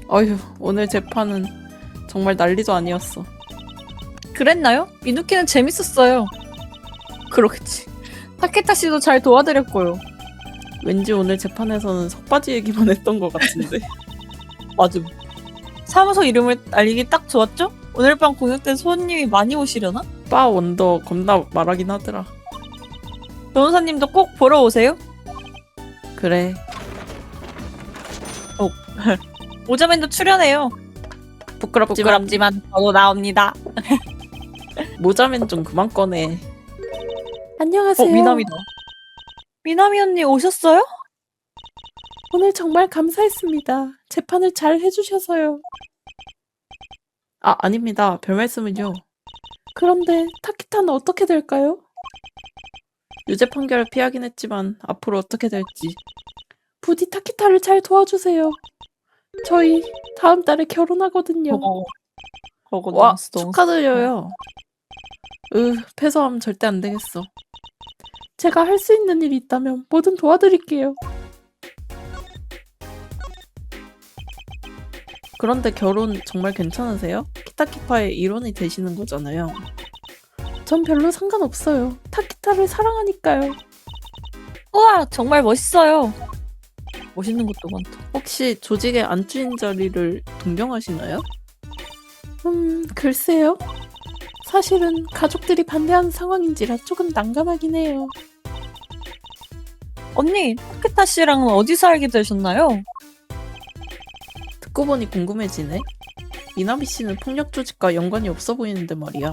어휴, 오늘 재판은 정말 난리도 아니었어. 그랬나요? 미누키는 재밌었어요. 그렇겠지. 타케타 씨도 잘 도와드렸고요. 왠지 오늘 재판에서는 석바지 얘기만 했던 것 같은데. 맞음. 사무소 이름을 알리기 딱 좋았죠? 오늘 밤 공연 때 손님이 많이 오시려나? 바 원더 겁나 말하긴 하더라. 변호사님도 꼭 보러 오세요. 그래. 오자맨도 출연해요. 부끄럽지만 저도 나옵니다. 모자맨 좀 그만 꺼내. 안녕하세요. 미나미다. 미나미 언니 오셨어요? 오늘 정말 감사했습니다. 재판을 잘 해주셔서요. 아, 아닙니다. 별 말씀은요. 그런데 타키타는 어떻게 될까요? 유죄 판결을 피하긴 했지만 앞으로 어떻게 될지. 부디 타키타를 잘 도와주세요. 저희 다음 달에 결혼하거든요. 와, 축하드려요. 패소하면 절대 안 되겠어. 제가 할 수 있는 일이 있다면 뭐든 도와드릴게요. 그런데 결혼 정말 괜찮으세요? 키타키파의 일원이 되시는 거잖아요. 전 별로 상관없어요. 타키타를 사랑하니까요. 우와, 정말 멋있어요. 멋있는 것도 많다. 혹시 조직의 안주인 자리를 동경하시나요? 글쎄요. 사실은 가족들이 반대하는 상황인지라 조금 난감하긴 해요. 언니, 타케타 씨랑은 어디서 알게 되셨나요? 듣고 보니 궁금해지네. 미나미 씨는 폭력 조직과 연관이 없어 보이는데 말이야.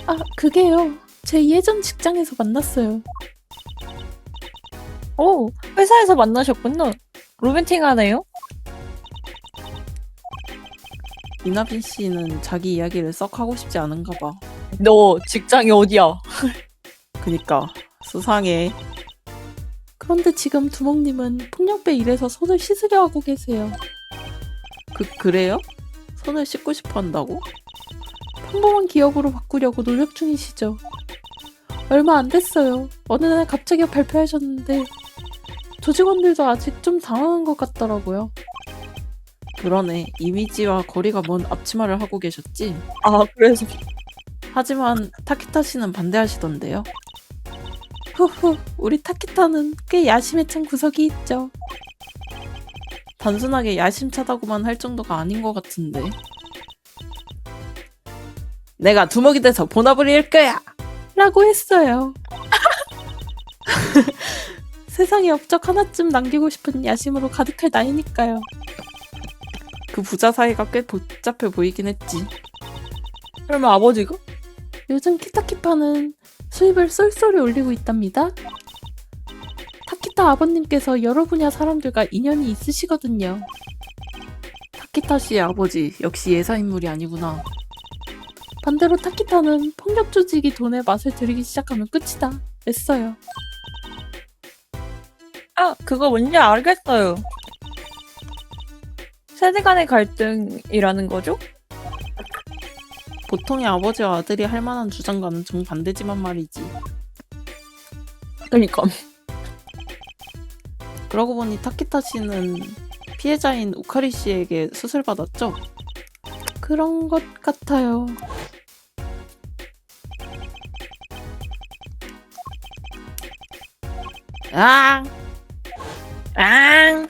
아, 그게요. 제 예전 직장에서 만났어요. 오, 회사에서 만나셨군요. 로맨틱하네요. 미나빈 씨는 자기 이야기를 썩 하고 싶지 않은가 봐. 너 직장이 어디야? 그니까 수상해. 그런데 지금 두목님은 폭력배 일에서 손을 씻으려 하고 계세요. 그래요? 손을 씻고 싶어 한다고? 평범한 기업으로 바꾸려고 노력 중이시죠. 얼마 안 됐어요. 어느 날 갑자기 발표하셨는데 조직원들도 아직 좀 당황한 것 같더라고요. 그러네. 이미지와 거리가 먼 앞치마를 하고 계셨지? 아, 그래서. 하지만 타키타 씨는 반대하시던데요. 후후, 우리 타키타는 꽤 야심에 찬 구석이 있죠. 단순하게 야심차다고만 할 정도가 아닌 것 같은데. 내가 두목이 돼서 본업을 이을 거야! 라고 했어요. 세상에 업적 하나쯤 남기고 싶은 야심으로 가득할 나이니까요. 그 부자 사이가 꽤 복잡해 보이긴 했지. 그러면 아버지가? 요즘 키타키파는 수입을 쏠쏠히 올리고 있답니다. 타키타 아버님께서 여러 분야 사람들과 인연이 있으시거든요. 타키타 씨의 아버지 역시 예사인물이 아니구나. 반대로 타키타는 폭력 조직이 돈에 맛을 들이기 시작하면 끝이다 했어요. 아, 그거 뭔지 알겠어요. 세대 간의 갈등이라는 거죠? 보통의 아버지와 아들이 할 만한 주장과는 정반대지만 말이지. 그러니까. 그러고 보니 타키타 씨는 피해자인 우카리 씨에게 수술받았죠? 그런 것 같아요. 아! 앙!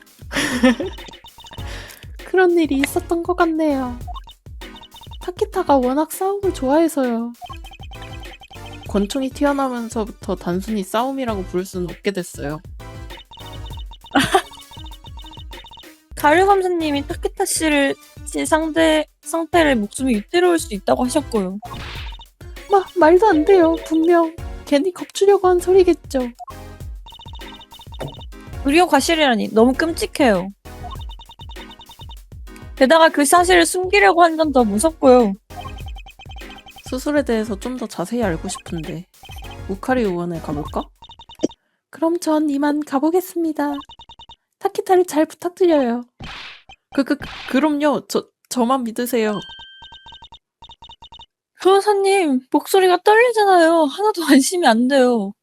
그런 일이 있었던 것 같네요. 타키타가 워낙 싸움을 좋아해서요. 권총이 튀어나오면서부터 단순히 싸움이라고 부를 수는 없게 됐어요. 가류 검사님이 타케타 씨를 상태를 목숨이 위태로울 수 있다고 하셨고요. 말도 안 돼요. 분명 괜히 겁주려고 한 소리겠죠. 의료 과실이라니 너무 끔찍해요. 게다가 그 사실을 숨기려고 한 건 더 무섭고요. 수술에 대해서 좀 더 자세히 알고 싶은데 우카리 의원에 가볼까? 그럼 전 이만 가보겠습니다. 타키타를 잘 부탁드려요. 그럼요. 저만 믿으세요. 변호사님, 목소리가 떨리잖아요. 하나도 안심이 안 돼요.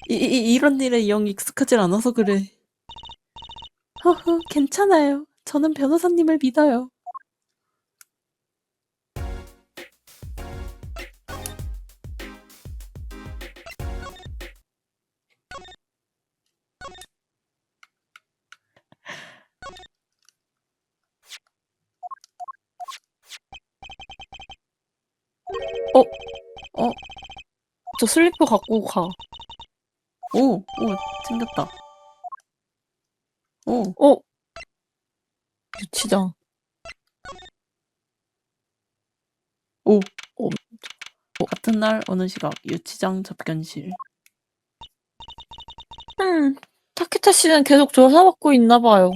이런 일에 영 익숙하질 않아서 그래. 괜찮아요. 저는 변호사님을 믿어요. 저 슬리퍼 갖고 가. 오, 챙겼다. 오, 유치장. 같은 날 어느 시각 유치장 접견실. 타케타 씨는 계속 조사받고 있나 봐요.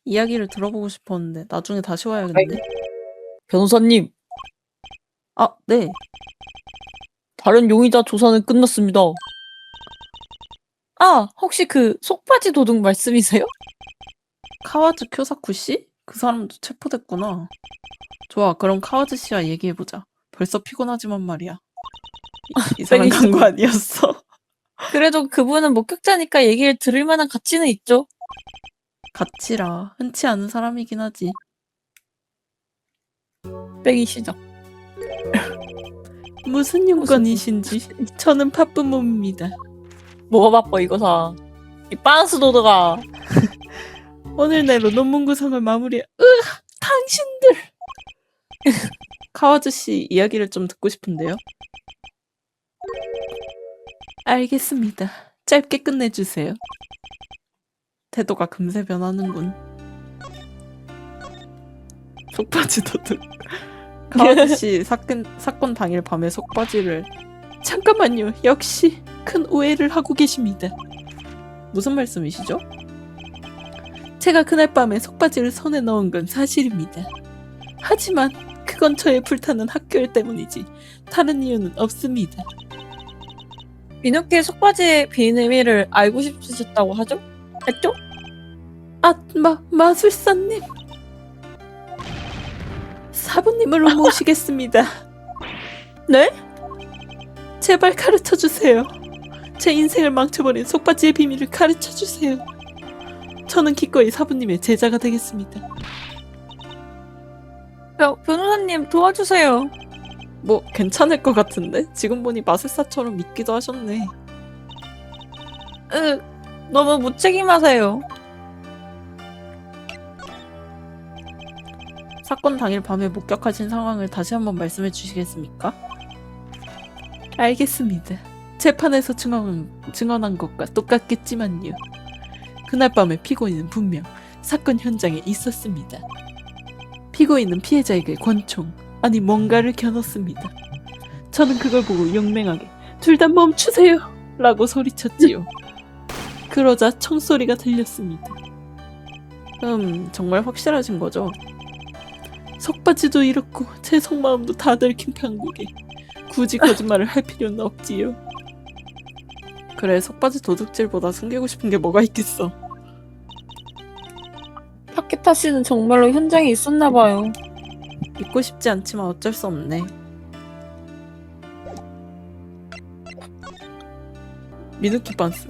이야기를 들어보고 싶었는데 나중에 다시 와야겠네. 변호사님, 아, 네. 다른 용의자 조사는 끝났습니다. 아, 혹시 그 속바지 도둑 말씀이세요? 카와즈 쿄사쿠 씨? 그 사람도 체포됐구나. 좋아, 그럼 카와즈 씨와 얘기해보자. 벌써 피곤하지만 말이야. 이상한 땡기시고. 광고 아니었어. 그래도 그분은 목격자니까 얘기를 들을 만한 가치는 있죠. 가치라. 흔치 않은 사람이긴 하지. 빼기 시작. 무슨 용건이신지. 저는 바쁜 몸입니다. 뭐가 바빠 이거 사. 이 빤스 도드가. 오늘 내로 논문 구성을 마무리해. 당신들! 카와즈 씨 이야기를 좀 듣고 싶은데요. 알겠습니다. 짧게 끝내주세요. 태도가 금세 변하는군. 속바지 도둑. 카와즈 씨 사건 당일 밤에 속바지를. 잠깐만요. 역시 큰 오해를 하고 계십니다. 무슨 말씀이시죠? 제가 그날 밤에 속바지를 손에 넣은 건 사실입니다. 하지만 그건 저의 불타는 학교일 때문이지 다른 이유는 없습니다. 민호께 속바지의 비밀을 알고 싶으셨다고 하죠? 했죠? 아, 마술사님. 사부님으로 모시겠습니다. 네? 제발 가르쳐주세요. 제 인생을 망쳐버린 속바지의 비밀을 가르쳐주세요. 저는 기꺼이 사부님의 제자가 되겠습니다. 변호사님 도와주세요. 뭐 괜찮을 것 같은데? 지금 보니 마술사처럼 믿기도 하셨네. 너무 무책임하세요. 사건 당일 밤에 목격하신 상황을 다시 한번 말씀해 주시겠습니까? 알겠습니다. 재판에서 증언한 것과 똑같겠지만요. 그날 밤에 피고인은 분명 사건 현장에 있었습니다. 피고인은 피해자에게 권총, 아니 뭔가를 겨눴습니다. 저는 그걸 보고 용맹하게 둘 다 멈추세요! 라고 소리쳤지요. 그러자 총소리가 들렸습니다. 정말 확실하신 거죠? 속바지도 잃었고 제 속마음도 다 들킨 판국에 굳이 거짓말을 할 필요는 없지요. 그래, 속바지 도둑질보다 숨기고 싶은 게 뭐가 있겠어. 타케타 씨는 정말로 현장에 있었나 봐요. 믿고 싶지 않지만 어쩔 수 없네. 미누키 반스.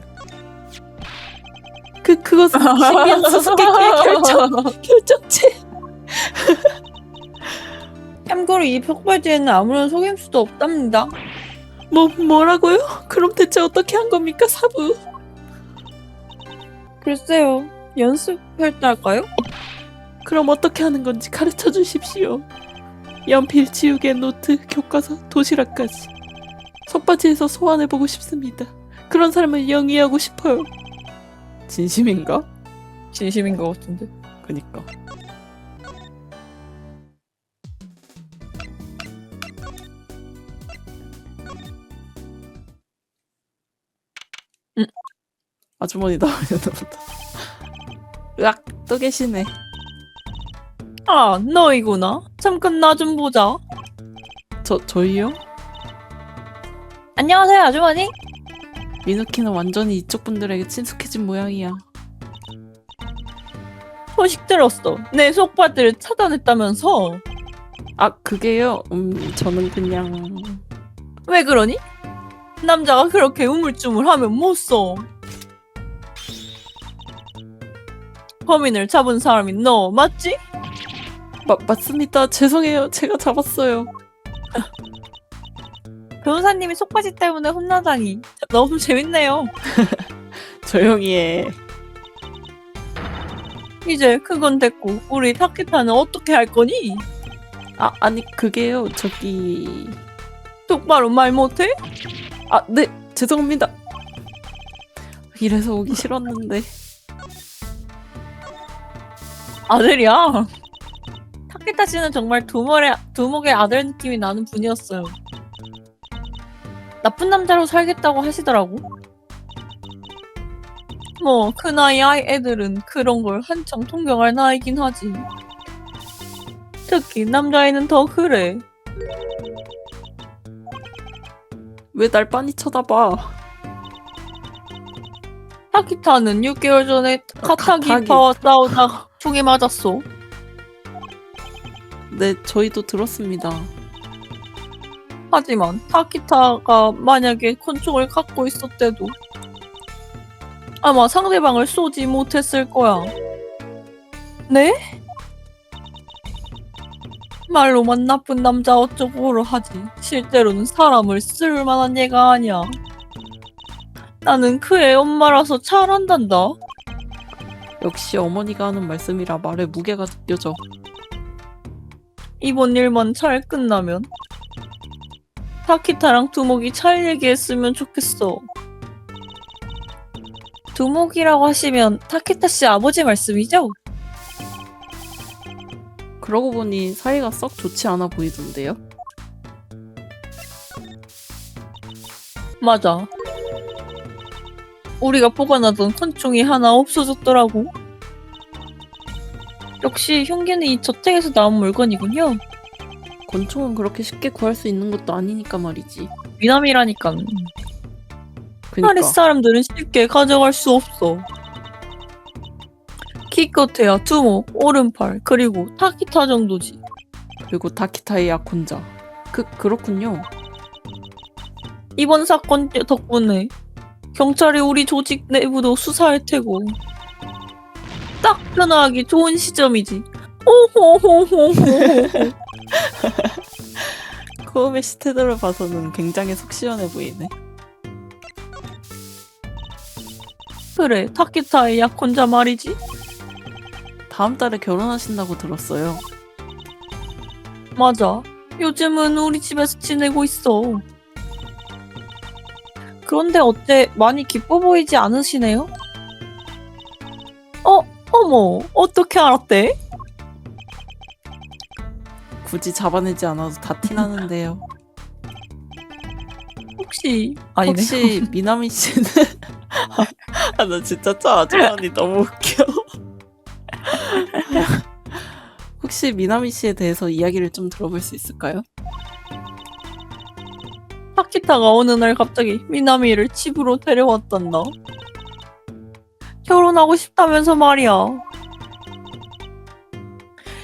그것은 신비한 수수께끼의 결정체. 참고로 이 속바지에는 아무런 속임수도 없답니다. 뭐라고요? 그럼 대체 어떻게 한 겁니까, 사부? 글쎄요. 연습할 때 할까요? 그럼 어떻게 하는 건지 가르쳐 주십시오. 연필, 지우개, 노트, 교과서, 도시락까지. 속바지에서 소환해보고 싶습니다. 그런 사람을 영위하고 싶어요. 진심인가? 진심인 것 같은데. 그니까. 아주머니 나오려나 보다. 으악, 또 계시네. 아, 너이구나. 잠깐 나 좀 보자. 저희요? 안녕하세요, 아주머니. 미누키는 완전히 이쪽 분들에게 친숙해진 모양이야. 소식 들었어. 내 속바지를 찾아냈다면서. 아, 그게요? 저는 그냥... 왜 그러니? 남자가 그렇게 우물쭈물하면 못 써. 범인을 잡은 사람이 너 맞지? 맞습니다. 죄송해요. 제가 잡았어요. 변호사님이 속바지 때문에 혼나다니 너무 재밌네요. 조용히 해. 이제 그건 됐고 우리 타키타는 어떻게 할 거니? 아니 그게요. 저기 똑바로 말 못해? 네. 죄송합니다. 이래서 오기 싫었는데. 아들이야. 타키타 씨는 정말 두목의 아들 느낌이 나는 분이었어요. 나쁜 남자로 살겠다고 하시더라고. 뭐 그 나이 애들은 그런 걸 한창 통경할 나이긴 하지. 특히 남자애는 더 그래. 왜 날 빤히 쳐다봐? 타키타는 6개월 전에 카타기. 카타기파와 싸우다 총에 맞았어. 네, 저희도 들었습니다. 하지만 타키타가 만약에 권총을 갖고 있었대도 아마 상대방을 쏘지 못했을 거야. 네? 말로만 나쁜 남자 어쩌고로 하지 실제로는 사람을 쓸 만한 애가 아니야. 나는 그 애 엄마라서 잘 안단다. 역시 어머니가 하는 말씀이라 말에 무게가 느껴져. 이번 일만 잘 끝나면 타키타랑 두목이 잘 얘기했으면 좋겠어. 두목이라고 하시면 타키타 씨 아버지 말씀이죠? 그러고 보니 사이가 썩 좋지 않아 보이던데요? 맞아. 우리가 보관하던 권총이 하나 없어졌더라고. 역시 흉기는 이 저택에서 나온 물건이군요. 권총은 그렇게 쉽게 구할 수 있는 것도 아니니까 말이지. 미남이라니까. 그니까. 아랫 사람들은 쉽게 가져갈 수 없어. 기껏해야 두목, 오른팔, 그리고 타키타 정도지. 그리고 타키타의 약혼자. 그렇군요. 이번 사건 덕분에 경찰이 우리 조직 내부도 수사할 테고 딱 변화하기 좋은 시점이지. 오호호호호호. 코음의 시태들을 봐서는 굉장히 속 시원해 보이네. 그래, 타키타의 약혼자 말이지. 다음 달에 결혼하신다고 들었어요. 맞아. 요즘은 우리 집에서 지내고 있어. 그런데 어째 많이 기뻐 보이지 않으시네요? 어머, 어떻게 알았대? 굳이 잡아내지 않아도 다 티나는데요. 혹시 아니네. 혹시 미나미 씨는 나 진짜 저 아주머니 너무 웃겨. 혹시 미나미 씨에 대해서 이야기를 좀 들어볼 수 있을까요? 타키타가 어느 날 갑자기 미나미를 집으로 데려왔단다. 결혼하고 싶다면서 말이야.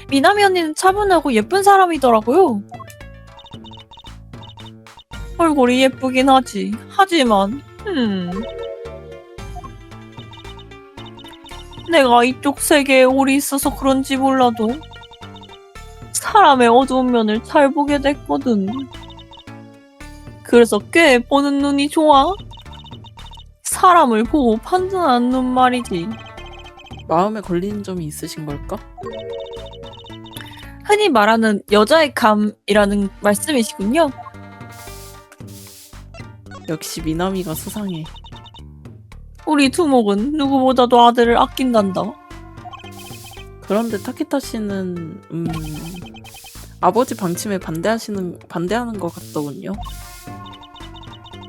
미나미 언니는 차분하고 예쁜 사람이더라고요. 얼굴이 예쁘긴 하지. 하지만 내가 이쪽 세계에 오래 있어서 그런지 몰라도 사람의 어두운 면을 잘 보게 됐거든. 그래서 꽤 보는 눈이 좋아. 사람을 보고 판단하는 눈 말이지. 마음에 걸리는 점이 있으신 걸까? 흔히 말하는 여자의 감이라는 말씀이시군요. 역시 미나미가 수상해. 우리 두목은 누구보다도 아들을 아낀단다. 그런데 타키타 씨는 아버지 방침에 반대하는 것 같더군요.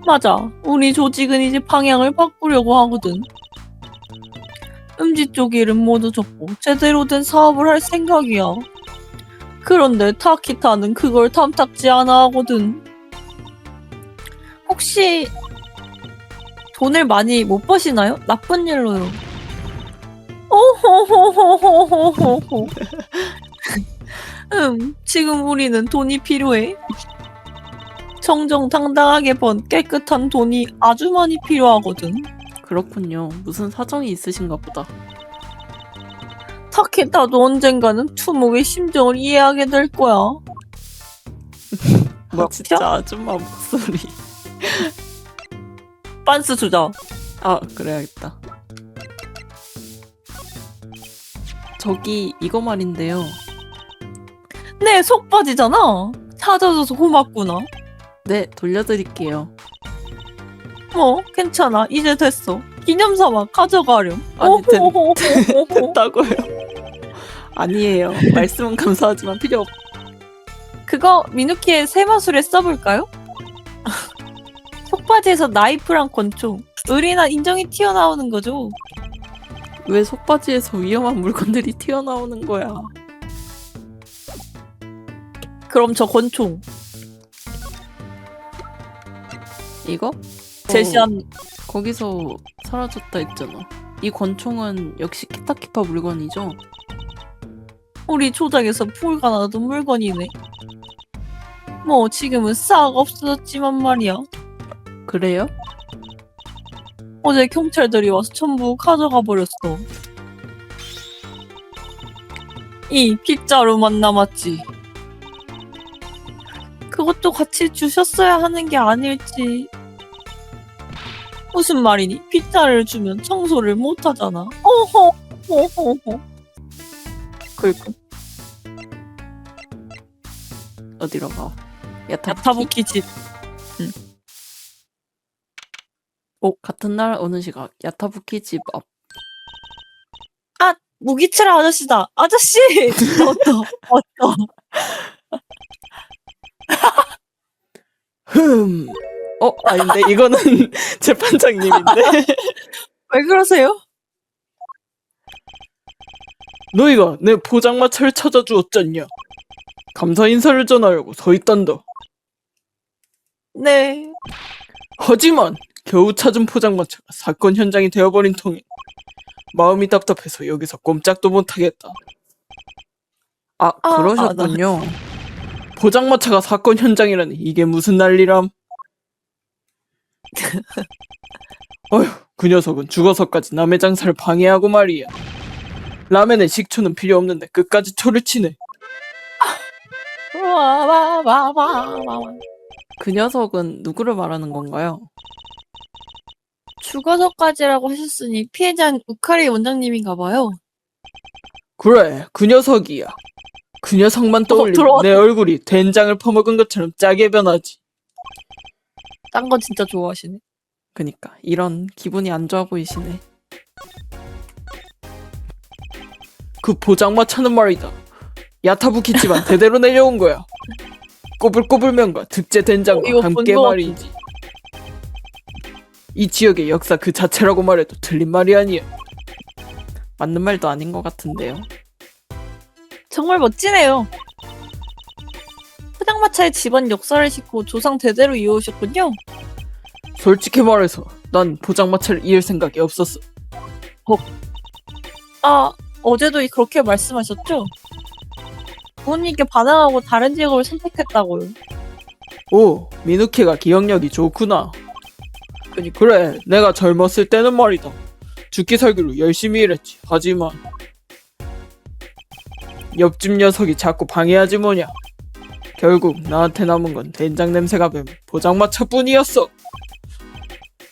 맞아. 우리 조직은 이제 방향을 바꾸려고 하거든. 음지 쪽 일은 모두 접고 제대로 된 사업을 할 생각이야. 그런데 타키타는 그걸 탐탁지 않아 하거든. 혹시 돈을 많이 못 버시나요? 나쁜 일로요. 오호호호호호호호. 지금 우리는 돈이 필요해. 정정당당하게 번 깨끗한 돈이 아주 많이 필요하거든. 그렇군요. 무슨 사정이 있으신가 보다. 타케타도 언젠가는 투목의 심정을 이해하게 될 거야. 뭐야, 진짜 아줌마 목소리. 빤스 주자. 아, 그래야겠다. 저기 이거 말인데요. 네, 속바지잖아. 찾아줘서 고맙구나. 네, 돌려드릴게요. 괜찮아. 이제 됐어. 기념 삼아 가져가렴. 아니, 됐다고요. 아니에요. 말씀은 감사하지만 필요 없. 그거 미누키의 새마술에 써볼까요? 속바지에서 나이프랑 권총, 의리나 인정이 튀어나오는 거죠. 왜 속바지에서 위험한 물건들이 튀어나오는 거야? 그럼 저 권총 이거? 제시한 거기서 사라졌다 했잖아. 이 권총은 역시 키타키파 물건이죠? 우리 조작에서 풀가 나던 물건이네. 지금은 싹 없어졌지만 말이야. 그래요? 어제 경찰들이 와서 전부 가져가 버렸어. 이 빗자루만 남았지. 그것도 같이 주셨어야 하는 게 아닐지. 무슨 말이니? 빗자루를 주면 청소를 못 하잖아. 어허. 그니까 어디로 가? 야타부키 집. 같은 날 어느 시각 야타부키 집 앞. 무기치라 아저씨다. 아저씨! 왔다. 아닌데 이거는 재판장님인데. 왜 그러세요? 너희가 내 포장마차를 찾아주었잖냐. 감사 인사를 전하려고 서 있단다. 네. 하지만 겨우 찾은 포장마차가 사건 현장이 되어버린 통에 마음이 답답해서 여기서 꼼짝도 못하겠다. 그러셨군요. 포장마차가 사건 현장이라니 이게 무슨 난리람. 어휴, 그 녀석은 죽어서까지 남의 장사를 방해하고 말이야. 라멘에 식초는 필요 없는데 끝까지 초를 치네. 그 녀석은 누구를 말하는 건가요? 죽어서까지라고 하셨으니 피해자는 우카리 원장님인가 봐요. 그래, 그 녀석이야. 그 녀석만 떠올리면 내 얼굴이 된장을 퍼먹은 것처럼 짜게 변하지. 딴 건 진짜 좋아하시네. 그니까 이런 기분이 안 좋아 보이시네. 그 포장마차는 말이다. 야타부키 집안 대대로 내려온 거야. 꼬불꼬불면과 특제 된장과 함께 말이지. 이 지역의 역사 그 자체라고 말해도 틀린 말이 아니야. 맞는 말도 아닌 것 같은데요. 정말 멋지네요. 포장마차의 집안 역사를 싣고 조상 대대로 이어오셨군요. 솔직히 말해서 난 포장마차를 이을 생각이 없었어. 어제도 그렇게 말씀하셨죠? 부모님께 반항하고 다른 직업을 선택했다고요. 오, 미누키가 기억력이 좋구나. 그래, 내가 젊었을 때는 말이다. 죽기 살기로 열심히 일했지. 하지만 옆집 녀석이 자꾸 방해하지 뭐냐. 결국 나한테 남은 건 된장 냄새가 배는 포장마차뿐이었어.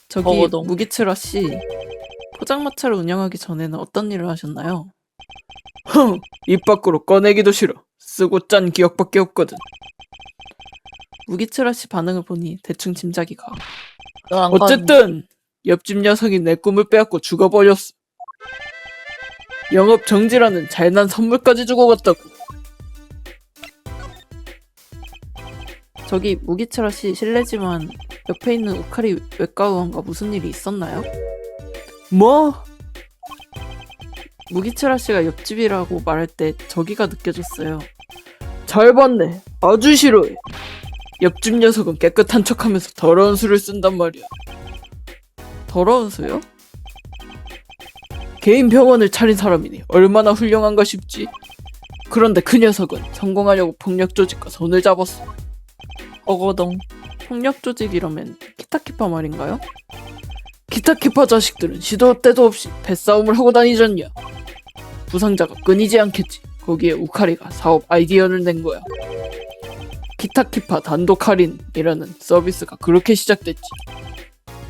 저기 무기츠라 씨, 포장마차를 운영하기 전에는 어떤 일을 하셨나요? 입 밖으로 꺼내기도 싫어. 쓰고 짠 기억밖에 없거든. 무기츠라 씨 반응을 보니 대충 짐작이 가. 어쨌든 옆집 녀석이 내 꿈을 빼앗고 죽어버렸어. 영업 정지라는 잘난 선물까지 주고 갔다고. 저기 무기츠라 씨 실례지만 옆에 있는 우카리 외과 의원과 무슨 일이 있었나요? 뭐? 무기츠라 씨가 옆집이라고 말할 때 저기가 느껴졌어요. 잘 봤네. 아주 싫어해. 옆집 녀석은 깨끗한 척하면서 더러운 수를 쓴단 말이야. 더러운 수요? 개인 병원을 차린 사람이니 얼마나 훌륭한가 싶지. 그런데 그 녀석은 성공하려고 폭력 조직과 손을 잡았어. 어거덩. 폭력 조직이라면 키타키파 말인가요? 키타키파 자식들은 시도 때도 없이 뱃싸움을 하고 다니잖냐. 부상자가 끊이지 않겠지. 거기에 우카리가 사업 아이디어를 낸 거야. 기타키파 단독 할인이라는 서비스가 그렇게 시작됐지.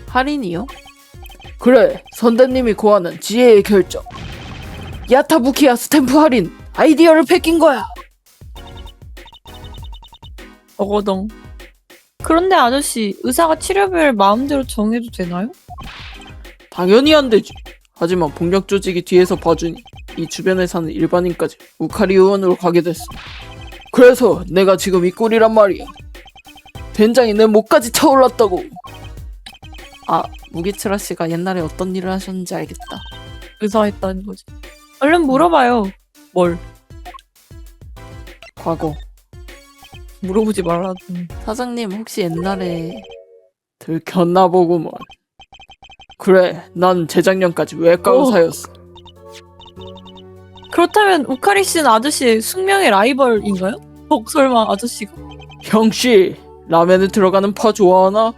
할인이요? 그래, 선대님이 고하는 지혜의 결정. 야타부키야 스탬프 할인 아이디어를 베낀 거야. 어거덩. 그런데 아저씨, 의사가 치료비를 마음대로 정해도 되나요? 당연히 안 되지. 하지만 폭력 조직이 뒤에서 봐주니 이 주변에 사는 일반인까지 우카리 의원으로 가게 됐어. 그래서 내가 지금 이 꼴이란 말이야. 된장이 내 목까지 차올랐다고. 아, 무기츠라 씨가 옛날에 어떤 일을 하셨는지 알겠다. 의사했다는 거지. 얼른 물어봐요. 뭘? 과거. 물어보지 말라던. 사장님 혹시 옛날에 들켰나 보구먼. 그래, 난 재작년까지 외과 의사였어. 그렇다면 우카리 씨는 아저씨의 숙명의 라이벌인가요? 설마 아저씨가? 형씨, 라면에 들어가는 파 좋아하나?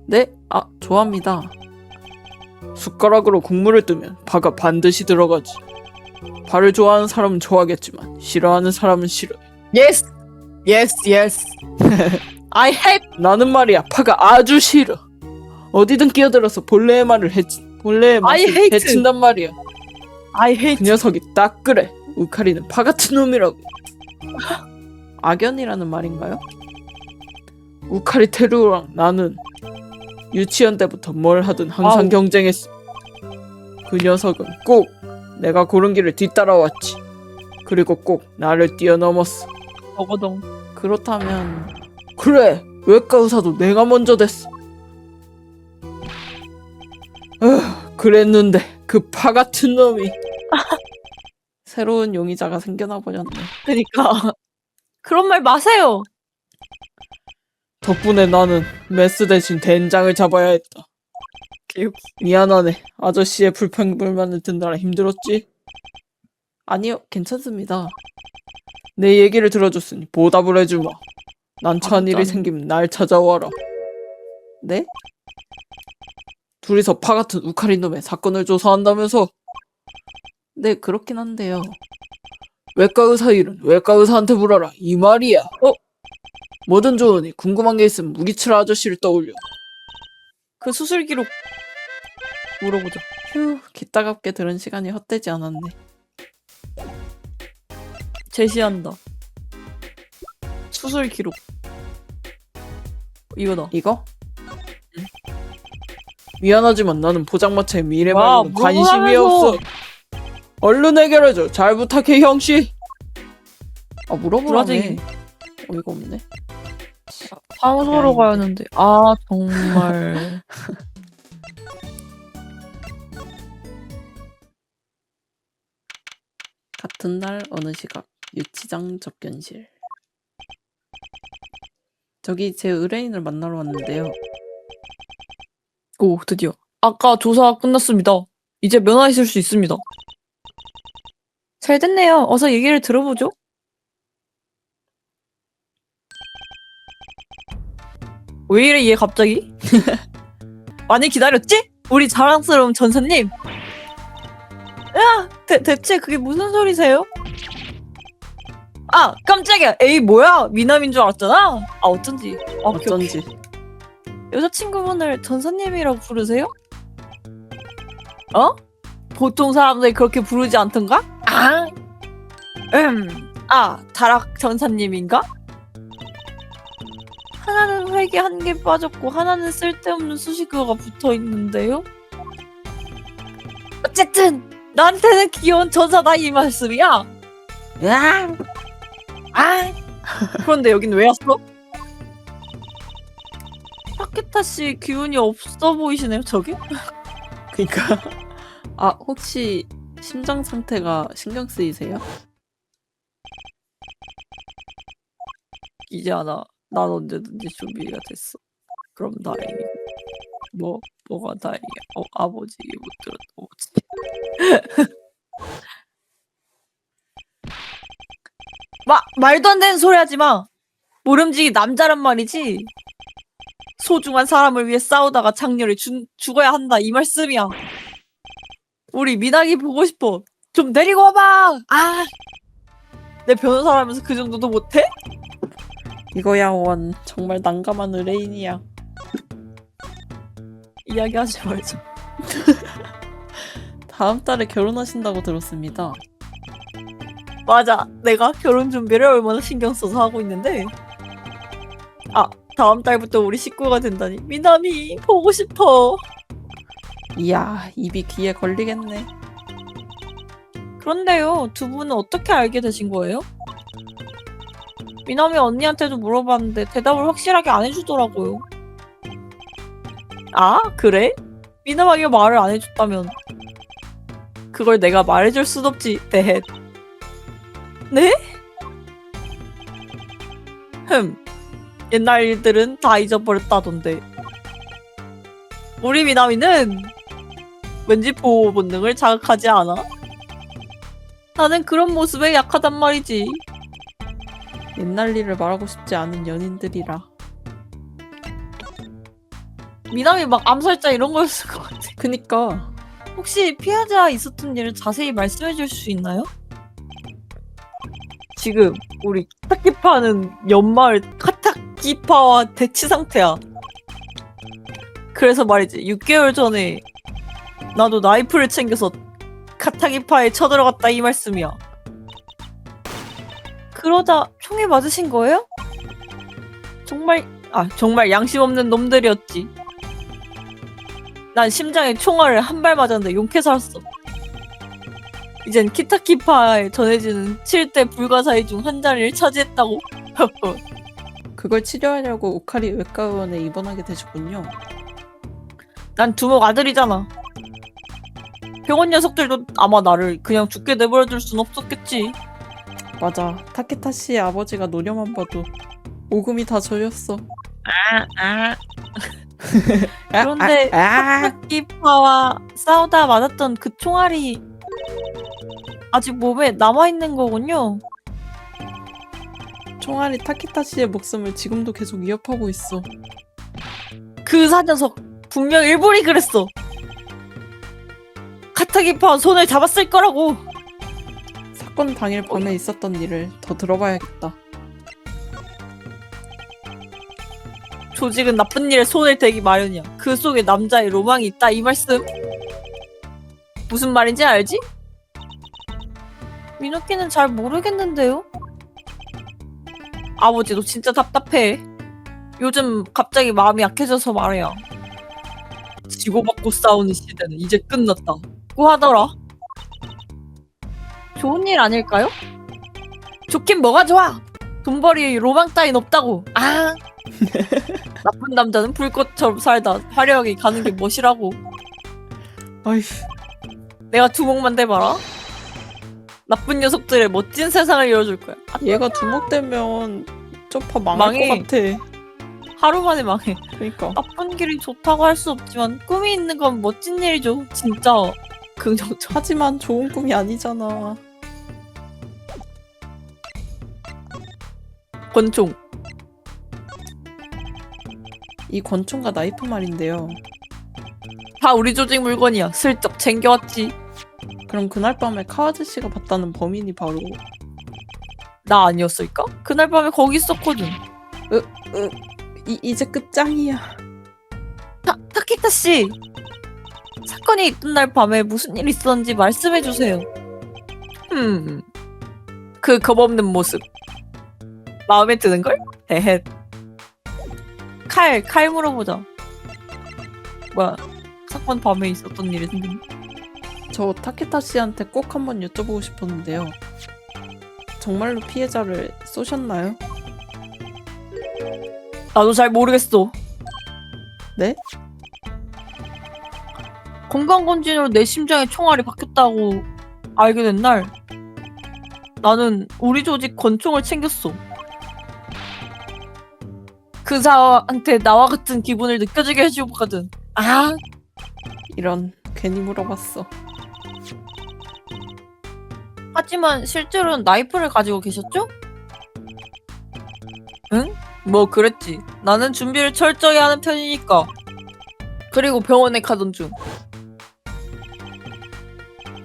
네? 아, 좋아합니다. 숟가락으로 국물을 뜨면 파가 반드시 들어가지. 파를 좋아하는 사람은 좋아하겠지만 싫어하는 사람은 싫어. Yes, yes, yes. I hate. 나는 말이야, 파가 아주 싫어. 어디든 끼어들어서 본래의 말을 본래의 I 맛을 hate. 해친단 말이야. I hate. 그 녀석이 딱 그래. 우카리는 파 같은 놈이라고. 악연이라는 말인가요? 우카리 테루랑 나는 유치원 때부터 뭘 하든 항상 아우. 경쟁했어. 그 녀석은 꼭 내가 고른 길을 뒤따라왔지. 그리고 꼭 나를 뛰어넘었어. 어거덩. 그렇다면 그래, 외과 의사도 내가 먼저 됐어. 그랬는데 그 파 같은 놈이 새로운 용의자가 생겨나 버렸네. 그니까. 그런 말 마세요. 덕분에 나는 메스 대신 된장을 잡아야 했다. 개웃기. 미안하네. 아저씨의 불평불만을 듣느라 힘들었지? 아니요, 괜찮습니다. 내 얘기를 들어줬으니 보답을 해주마. 난처한 일이 진짜네. 생기면 날 찾아와라. 네? 둘이서 파 같은 우카리 놈의 사건을 조사한다면서? 네, 그렇긴 한데요. 외과 의사 일은 외과 의사한테 물어라, 이 말이야. 뭐든 좋으니 궁금한 게 있으면 무기츠라 아저씨를 떠올려. 그 수술 기록 물어보자. 휴, 기따갑게 들은 시간이 헛되지 않았네. 제시한다. 수술 기록. 이거다. 이거? 미안하지만 나는 포장마차의 미래 와, 말고는 관심이 물어보라면서. 없어. 얼른 해결해줘. 잘 부탁해, 형씨. 아, 물어보라며. 브라쟁이. 어이가 없네. 사무소로 가야 하는데. 아, 정말. 같은 날 어느 시각 유치장 접견실. 저기 제 의뢰인을 만나러 왔는데요. 오, 드디어. 아까 조사 끝났습니다. 이제 면허하실 수 있습니다. 잘 됐네요. 어서 얘기를 들어보죠. 왜 이래 얘 갑자기? 많이 기다렸지? 우리 자랑스러운 전사님. 야, 대체 그게 무슨 소리세요? 아, 깜짝이야. 에이, 뭐야? 미남인 줄 알았잖아. 아, 어쩐지. 아, 어쩐지. 여자친구분을 전사님이라고 부르세요? 어? 보통 사람들이 그렇게 부르지 않던가? 아, 다락 전사님인가? 하나는 회계 한 개 빠졌고 하나는 쓸데없는 수식어가 붙어 있는데요? 어쨌든 나한테는 귀여운 전사다 이 말씀이야. 야, 그런데 여긴 왜 왔어? 파케타 씨 기운이 없어 보이시네요, 저기? 그니까. 아, 혹시 심장 상태가 신경 쓰이세요? 이제 하나. 난 언제든지 준비가 됐어. 그럼 다행이고. 뭐가 다행이야? 아버지 얘기 못 들었다. 말도 안 되는 소리 하지 마. 모름지기 남자란 말이지. 소중한 사람을 위해 싸우다가 장렬히 죽어야 한다 이 말씀이야. 우리 미나기 보고 싶어. 좀 내리고 와봐. 아, 내 변호사라면서 그 정도도 못해? 이거야 원 정말 난감한 의뢰인이야. 이야기하지 말자. 다음 달에 결혼하신다고 들었습니다. 맞아. 내가 결혼 준비를 얼마나 신경 써서 하고 있는데. 아, 다음 달부터 우리 식구가 된다니. 미남이 보고 싶어. 이야 입이 귀에 걸리겠네. 그런데요, 두 분은 어떻게 알게 되신 거예요? 미남이 언니한테도 물어봤는데 대답을 확실하게 안 해주더라고요. 아, 그래? 미남하게 말을 안 해줬다면 그걸 내가 말해줄 순 없지. 대헷. 네? 옛날 일들은 다 잊어버렸다던데. 우리 미남이는 왠지 보호 본능을 자극하지 않아? 나는 그런 모습에 약하단 말이지. 옛날 일을 말하고 싶지 않은 연인들이라. 미남이 막 암살자 이런 거였을 것 같아. 그니까 혹시 피해자 있었던 일을 자세히 말씀해 줄 수 있나요? 지금 우리 카타키파는 연마을 카타키파와 대치 상태야. 그래서 말이지 6개월 전에 나도 나이프를 챙겨서 카타키파에 쳐들어갔다 이 말씀이야. 그러다 총에 맞으신 거예요? 정말 양심 없는 놈들이었지. 난 심장에 총알을 한 발 맞았는데 용케 살았어. 이젠 키타키파에 전해지는 7대 불가사의 중 한 자리를 차지했다고. 그걸 치료하려고 우카리 외과 의원에 입원하게 되셨군요. 난 두목 아들이잖아. 병원 녀석들도 아마 나를 그냥 죽게 내버려둘 순 없었겠지. 맞아. 타케타 씨의 아버지가 노려만 봐도 오금이 다 저렸어. 그런데 카타키파와 싸우다 맞았던 그 총알이 아직 몸에 남아있는 거군요. 총알이 타케타 씨의 목숨을 지금도 계속 위협하고 있어. 그 사녀석 분명 일본이 그랬어. 카타키파 손을 잡았을 거라고. 사건 당일 밤에 있었던 일을 더 들어봐야겠다. 조직은 나쁜 일에 손을 대기 마련이야. 그 속에 남자의 로망이 있다 이 말씀. 무슨 말인지 알지? 미노키는 잘 모르겠는데요? 아버지도 진짜 답답해. 요즘 갑자기 마음이 약해져서 말이야. 지고받고 싸우는 시대는 이제 끝났다 고 하더라. 좋은 일 아닐까요? 좋긴 뭐가 좋아. 돈벌이에 로망 따윈 없다고. 아, 나쁜 남자는 불꽃처럼 살다 화려하게 가는 게 멋이라고. 어휴, 내가 두목만 대봐라. 나쁜 녀석들의 멋진 세상을 열어줄 거야. 얘가 두목되면 쪽파 망할 망해. 것 같아. 하루 만에 망해. 그러니까 나쁜 길이 좋다고 할 수 없지만 꿈이 있는 건 멋진 일이죠. 진짜 긍정적. 하지만 좋은 꿈이 아니잖아. 권총. 이 권총과 나이프 말인데요. 다 우리 조직 물건이야. 슬쩍 챙겨왔지. 그럼 그날 밤에 카와즈 씨가 봤다는 범인이 바로 나 아니었을까? 그날 밤에 거기 있었거든. 이제 끝장이야. 타키타 씨, 사건이 있던 날 밤에 무슨 일 있었는지 말씀해 주세요. 그 겁없는 모습 마음에 드는 걸? 헤헷. 칼 물어보자. 뭐야? 사건 밤에 있었던 일이 생긴. 저 타케타 씨한테 꼭 한번 여쭤보고 싶었는데요. 정말로 피해자를 쏘셨나요? 나도 잘 모르겠어. 네? 건강검진으로 내 심장에 총알이 박혔다고 알게 된 날, 나는 우리 조직 권총을 챙겼어. 그 사람한테 나와 같은 기분을 느껴지게 해주거든. 아, 이런, 괜히 물어봤어. 하지만 실제로는 나이프를 가지고 계셨죠? 응? 뭐 그랬지. 나는 준비를 철저히 하는 편이니까. 그리고 병원에 가던 중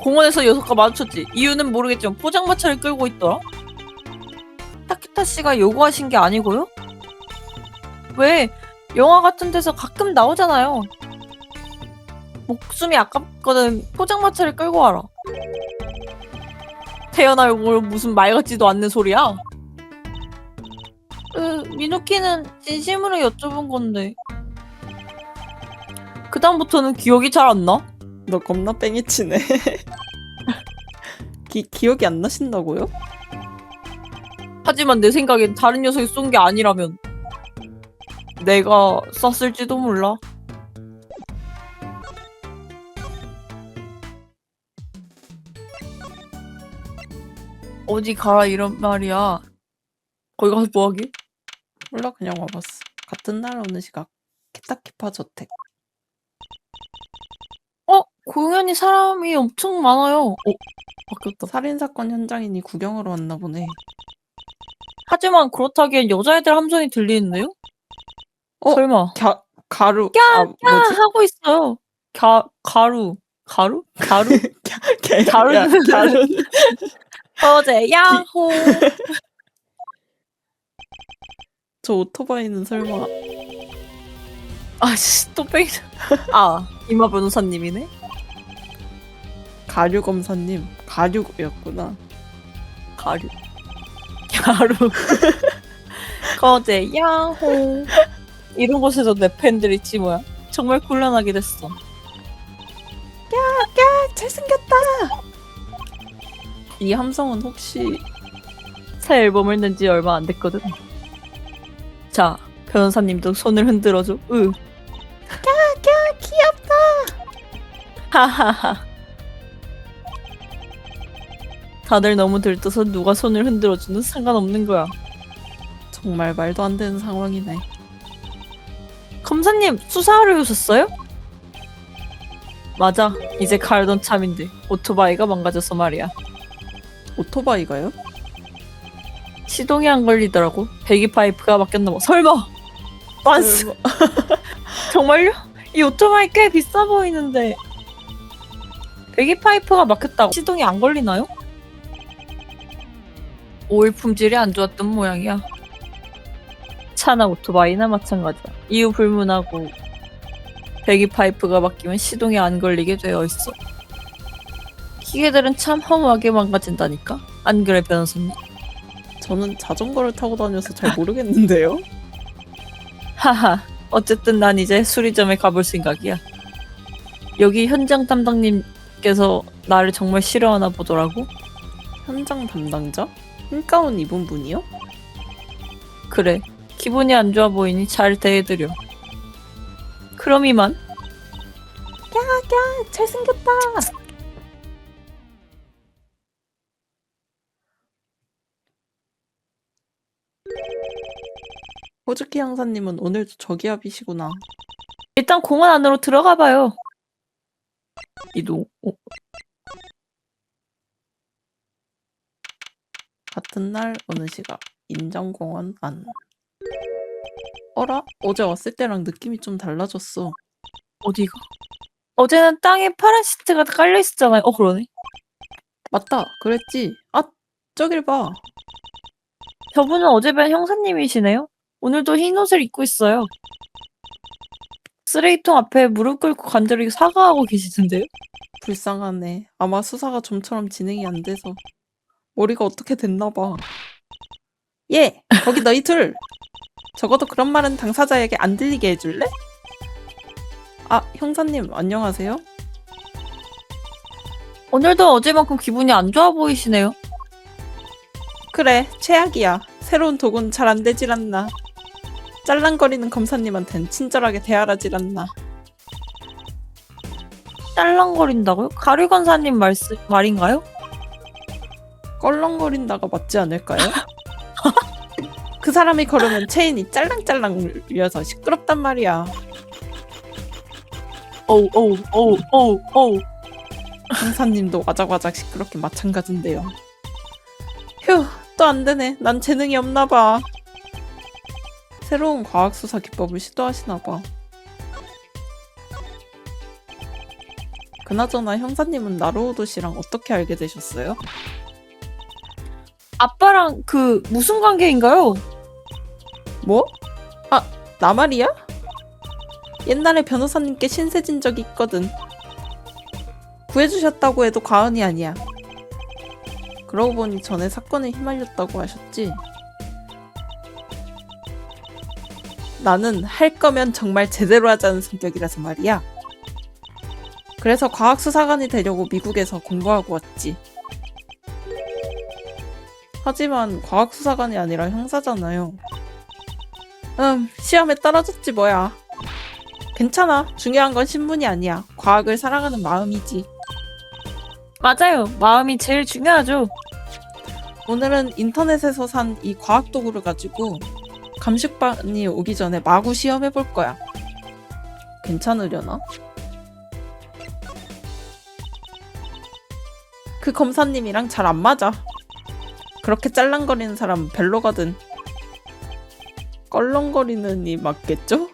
공원에서 녀석과 마주쳤지. 이유는 모르겠지만 포장마차를 끌고 있더라. 타키타 씨가 요구하신 게 아니고요? 왜? 영화 같은 데서 가끔 나오잖아요. 목숨이 아깝거든. 포장마차를 끌고 와라. 태어나고 무슨 말 같지도 않는 소리야. 미누키는 진심으로 여쭤본 건데. 그 다음부터는 기억이 잘 안 나? 너 겁나 뺑이치네. 기억이 안 나신다고요? 하지만 내 생각엔 다른 녀석이 쏜 게 아니라면 내가 쐈을지도 몰라. 어디 가라 이런 말이야. 거기 가서 뭐하게? 몰라, 그냥 와봤어. 같은 날 어느 시각 키타키파 저택. 공연이 사람이 엄청 많아요. 바뀌었다. 살인사건 현장이니 구경으로 왔나 보네. 하지만 그렇다기엔 여자애들 함성이 들리는데요? 설마 가루. 뭐지? 뭐지? 하고 있어요. 가루? 가루? 가루? 가루. 어제 야호. 저 오토바이는 설마. 아씨 또 뺑이. 이마 변호사님이네. 가류 검사님. 가류였구나. 가루. 어제 야호. 이런 곳에서 내 팬들 있지 뭐야. 정말 곤란하게 됐어. 잘생겼다. 이 함성은 혹시 새 앨범을 낸 지 얼마 안 됐거든. 자, 변호사님도 손을 흔들어줘. 귀엽다. 하하하. 다들 너무 들떠서 누가 손을 흔들어주는 상관없는 거야. 정말 말도 안 되는 상황이네. 검사님, 수사하러 오셨어요? 맞아. 이제 가려던 참인데 오토바이가 망가져서 말이야. 오토바이가요? 시동이 안 걸리더라고. 배기 파이프가 바뀌었나 봐. 설마! 빤스! 정말요? 이 오토바이 꽤 비싸 보이는데 배기 파이프가 막혔다고 시동이 안 걸리나요? 오일 품질이 안 좋았던 모양이야. 차나 오토바이나 마찬가지야. 이유 불문하고 배기 파이프가 바뀌면 시동이 안 걸리게 되어 있어. 기계들은 참 허무하게 망가진다니까. 안 그래 변호사님? 저는 자전거를 타고 다녀서 잘 모르겠는데요. 하하. 어쨌든 난 이제 수리점에 가볼 생각이야. 여기 현장 담당님께서 나를 정말 싫어하나 보더라고. 현장 담당자? 흰 가운 입은 분이요? 그래. 기분이 안 좋아 보이니 잘 대해드려. 그럼 이만. 잘생겼다. 호즈키 형사님은 오늘도 저기압이시구나. 일단 공원 안으로 들어가 봐요. 이동. 같은 날 어느 시각 인정공원 안. 어라? 어제 왔을 때랑 느낌이 좀 달라졌어. 어디가? 어제는 땅에 파란 시트가 깔려 있었잖아요. 그러네. 맞다. 그랬지. 아, 저길 봐. 저분은 어제 뵌 형사님이시네요. 오늘도 흰 옷을 입고 있어요. 쓰레기통 앞에 무릎 꿇고 간절히 사과하고 계시던데요? 불쌍하네. 아마 수사가 좀처럼 진행이 안 돼서 머리가 어떻게 됐나 봐. 예! 거기 너희 둘! 적어도 그런 말은 당사자에게 안 들리게 해줄래? 아, 형사님 안녕하세요? 오늘도 어제만큼 기분이 안 좋아 보이시네요. 그래, 최악이야. 새로운 도구는 잘 안 되질 않나. 짤랑거리는 검사님한텐 친절하게 대하라질 않나. 딸랑거린다고요? 가류 간사님 말인가요? 껄렁거린다가 맞지 않을까요? 그 사람이 걸으면 체인이 짤랑짤랑 울려서 시끄럽단 말이야. 어우. 형사님도 와작와작 시끄럽게 마찬가지인데요. 휴, 또 안 되네. 난 재능이 없나 봐. 새로운 과학수사 기법을 시도하시나 봐. 그나저나 형사님은 나루오도 씨랑 어떻게 알게 되셨어요? 아빠랑 무슨 관계인가요? 뭐? 아, 나 말이야? 옛날에 변호사님께 신세진 적이 있거든. 구해주셨다고 해도 과언이 아니야. 그러고 보니 전에 사건에 휘말렸다고 하셨지? 나는 할 거면 정말 제대로 하자는 성격이라서 말이야. 그래서 과학수사관이 되려고 미국에서 공부하고 왔지. 하지만 과학수사관이 아니라 형사잖아요. 시험에 떨어졌지 뭐야. 괜찮아. 중요한 건 신분이 아니야. 과학을 사랑하는 마음이지. 맞아요. 마음이 제일 중요하죠. 오늘은 인터넷에서 산 이 과학 도구를 가지고 감식반이 오기 전에 마구 시험해 볼 거야. 괜찮으려나? 그 검사님이랑 잘 안 맞아. 그렇게 짤랑거리는 사람은 별로거든. 껄렁거리는이 맞겠죠?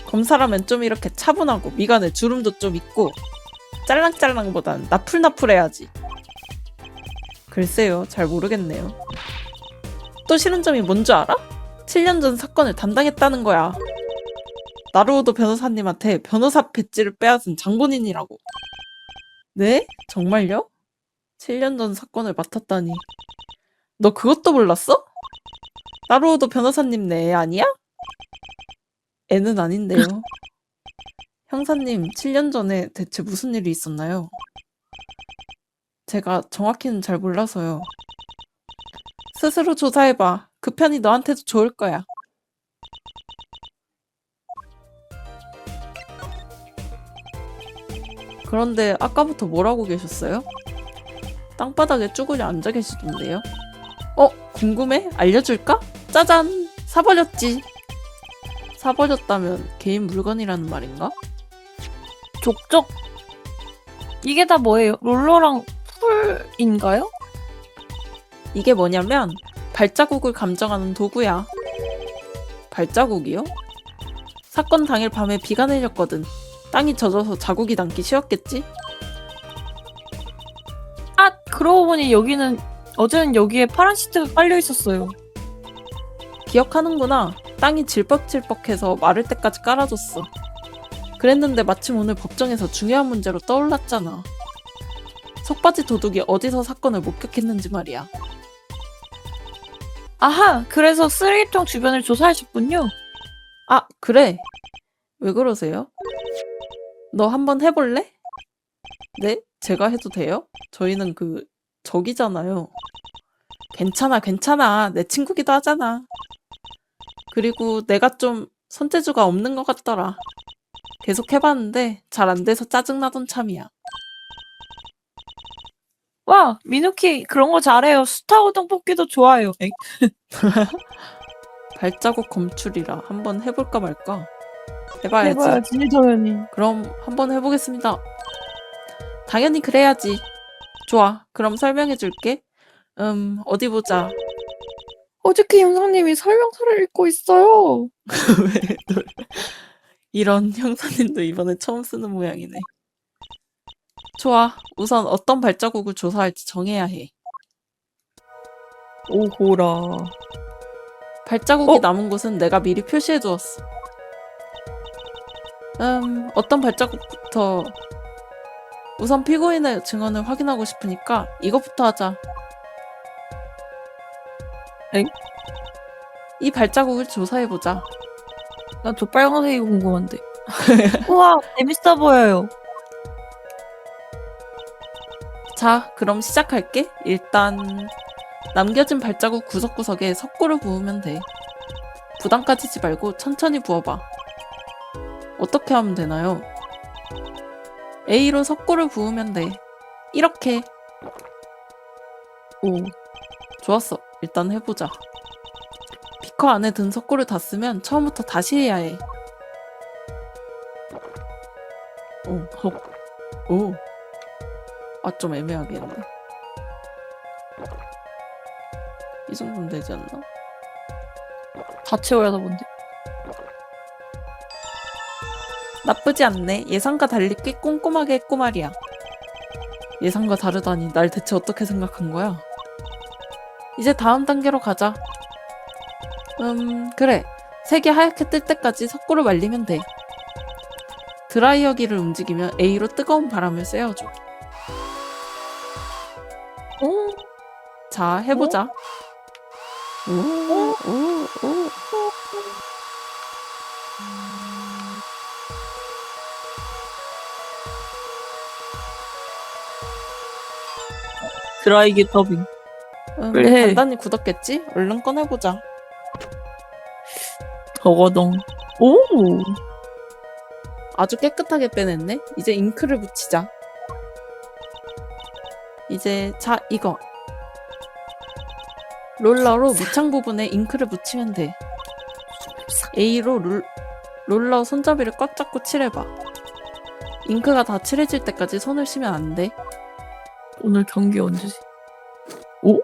검사라면 좀 이렇게 차분하고 미간에 주름도 좀 있고 짤랑짤랑보단 나풀나풀해야지. 글쎄요, 잘 모르겠네요. 또 싫은 점이 뭔지 알아? 7년 전 사건을 담당했다는 거야. 나루오도 변호사님한테 변호사 배지를 빼앗은 장본인이라고. 네? 정말요? 7년 전 사건을 맡았다니. 너 그것도 몰랐어? 나루오도 변호사님 내 애 아니야? 애는 아닌데요. 형사님, 7년 전에 대체 무슨 일이 있었나요? 제가 정확히는 잘 몰라서요. 스스로 조사해봐. 그 편이 너한테도 좋을 거야. 그런데 아까부터 뭐라고 계셨어요? 땅바닥에 쭈그려 앉아 계시던데요? 궁금해? 알려줄까? 짜잔! 사버렸지. 사버렸다면 개인 물건이라는 말인가? 족적. 이게 다 뭐예요? 롤러랑 풀인가요? 이게 뭐냐면 발자국을 감정하는 도구야. 발자국이요? 사건 당일 밤에 비가 내렸거든. 땅이 젖어서 자국이 남기 쉬웠겠지? 아, 그러고 보니 어제는 여기에 파란 시트가 깔려 있었어요. 기억하는구나. 땅이 질퍽질퍽해서 마를 때까지 깔아줬어. 그랬는데 마침 오늘 법정에서 중요한 문제로 떠올랐잖아. 속바지 도둑이 어디서 사건을 목격했는지 말이야. 아하, 그래서 쓰레기통 주변을 조사하셨군요. 아, 그래. 왜 그러세요? 너 한번 해볼래? 네? 제가 해도 돼요? 저희는 적이잖아요. 괜찮아, 괜찮아. 내 친구기도 하잖아. 그리고 내가 좀 손재주가 없는 것 같더라. 계속 해봤는데 잘 안 돼서 짜증나던 참이야. 와, 미누키 그런 거 잘해요. 스타 우동 뽑기도 좋아요. 엥? 발자국 검출이라 한번 해볼까 말까? 해봐야지. 해봐야지, 당연히. 그럼 한번 해보겠습니다. 당연히 그래야지. 좋아, 그럼 설명해줄게. 어디 보자. 어저께 형사님이 설명서를 읽고 있어요. 왜 놀래? 이런 형사님도 이번에 처음 쓰는 모양이네. 좋아, 우선 어떤 발자국을 조사할지 정해야 해. 오호라. 발자국이 남은 곳은 내가 미리 표시해두었어. 어떤 발자국부터 우선 피고인의 증언을 확인하고 싶으니까 이것부터 하자. 엥? 이 발자국을 조사해보자. 난 저 빨간색이 궁금한데. 우와, 재밌어 보여요. 자, 그럼 시작할게. 일단 남겨진 발자국 구석구석에 석고를 부으면 돼. 부담 가지지 말고 천천히 부어봐. 어떻게 하면 되나요? A로 석고를 부으면 돼. 이렇게. 오, 좋았어. 일단 해보자. 비커 안에 든 석고를 다 쓰면 처음부터 다시 해야 해. 오. 아, 좀 애매하게 했네. 이 정도면 되지 않나? 다 채워야 하다 본데. 나쁘지 않네. 예상과 달리 꽤 꼼꼼하게 했고 말이야. 예상과 다르다니 날 대체 어떻게 생각한 거야? 이제 다음 단계로 가자. 그래. 색이 하얗게 뜰 때까지 석고를 말리면 돼. 드라이어기를 움직이며 A로 뜨거운 바람을 쐬어줘. 자, 해보자. 오. 드라이기 더빙. 빨리 해. 간단히 굳었겠지? 얼른 꺼내보자. 더거덩. 오! 아주 깨끗하게 빼냈네. 이제 잉크를 묻히자. 이제 자 이거 롤러로 밑창 부분에 잉크를 묻히면 돼. A로 롤러 손잡이를 꽉 잡고 칠해봐. 잉크가 다 칠해질 때까지 손을 쉬면 안 돼. 오늘 경기 언제지? 오.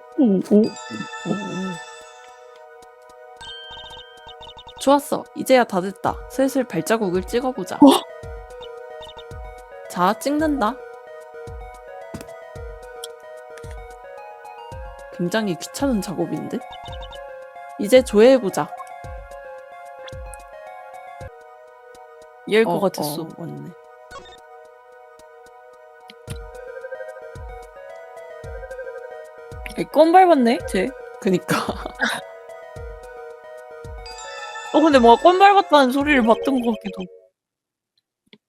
좋았어. 이제야 다 됐다. 슬슬 발자국을 찍어보자. 자, 찍는다. 굉장히 귀찮은 작업인데? 이제 조회해보자. 얘일 것 같았어. 맞네. 껌 밟았네, 쟤. 그니까. 근데 뭔가 껌 밟았다는 소리를 봤던 것 같기도.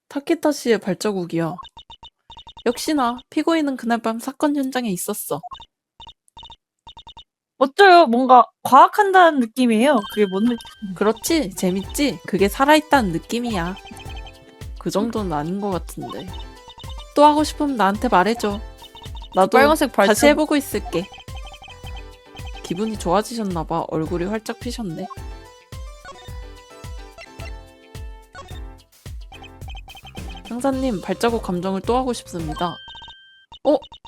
타키타 씨의 발자국이야. 역시나 피고인은 그날 밤 사건 현장에 있었어. 어쩌요? 뭔가 과학한다는 느낌이에요. 그게 뭔 느낌? 그렇지? 재밌지? 그게 살아있다는 느낌이야. 그 정도는 아닌 것 같은데. 또 하고 싶으면 나한테 말해줘. 나도 빨간색 발자국. 다시 해보고 있을게. 기분이 좋아지셨나봐. 얼굴이 활짝 피셨네. 형사님, 발자국 감정을 또 하고 싶습니다.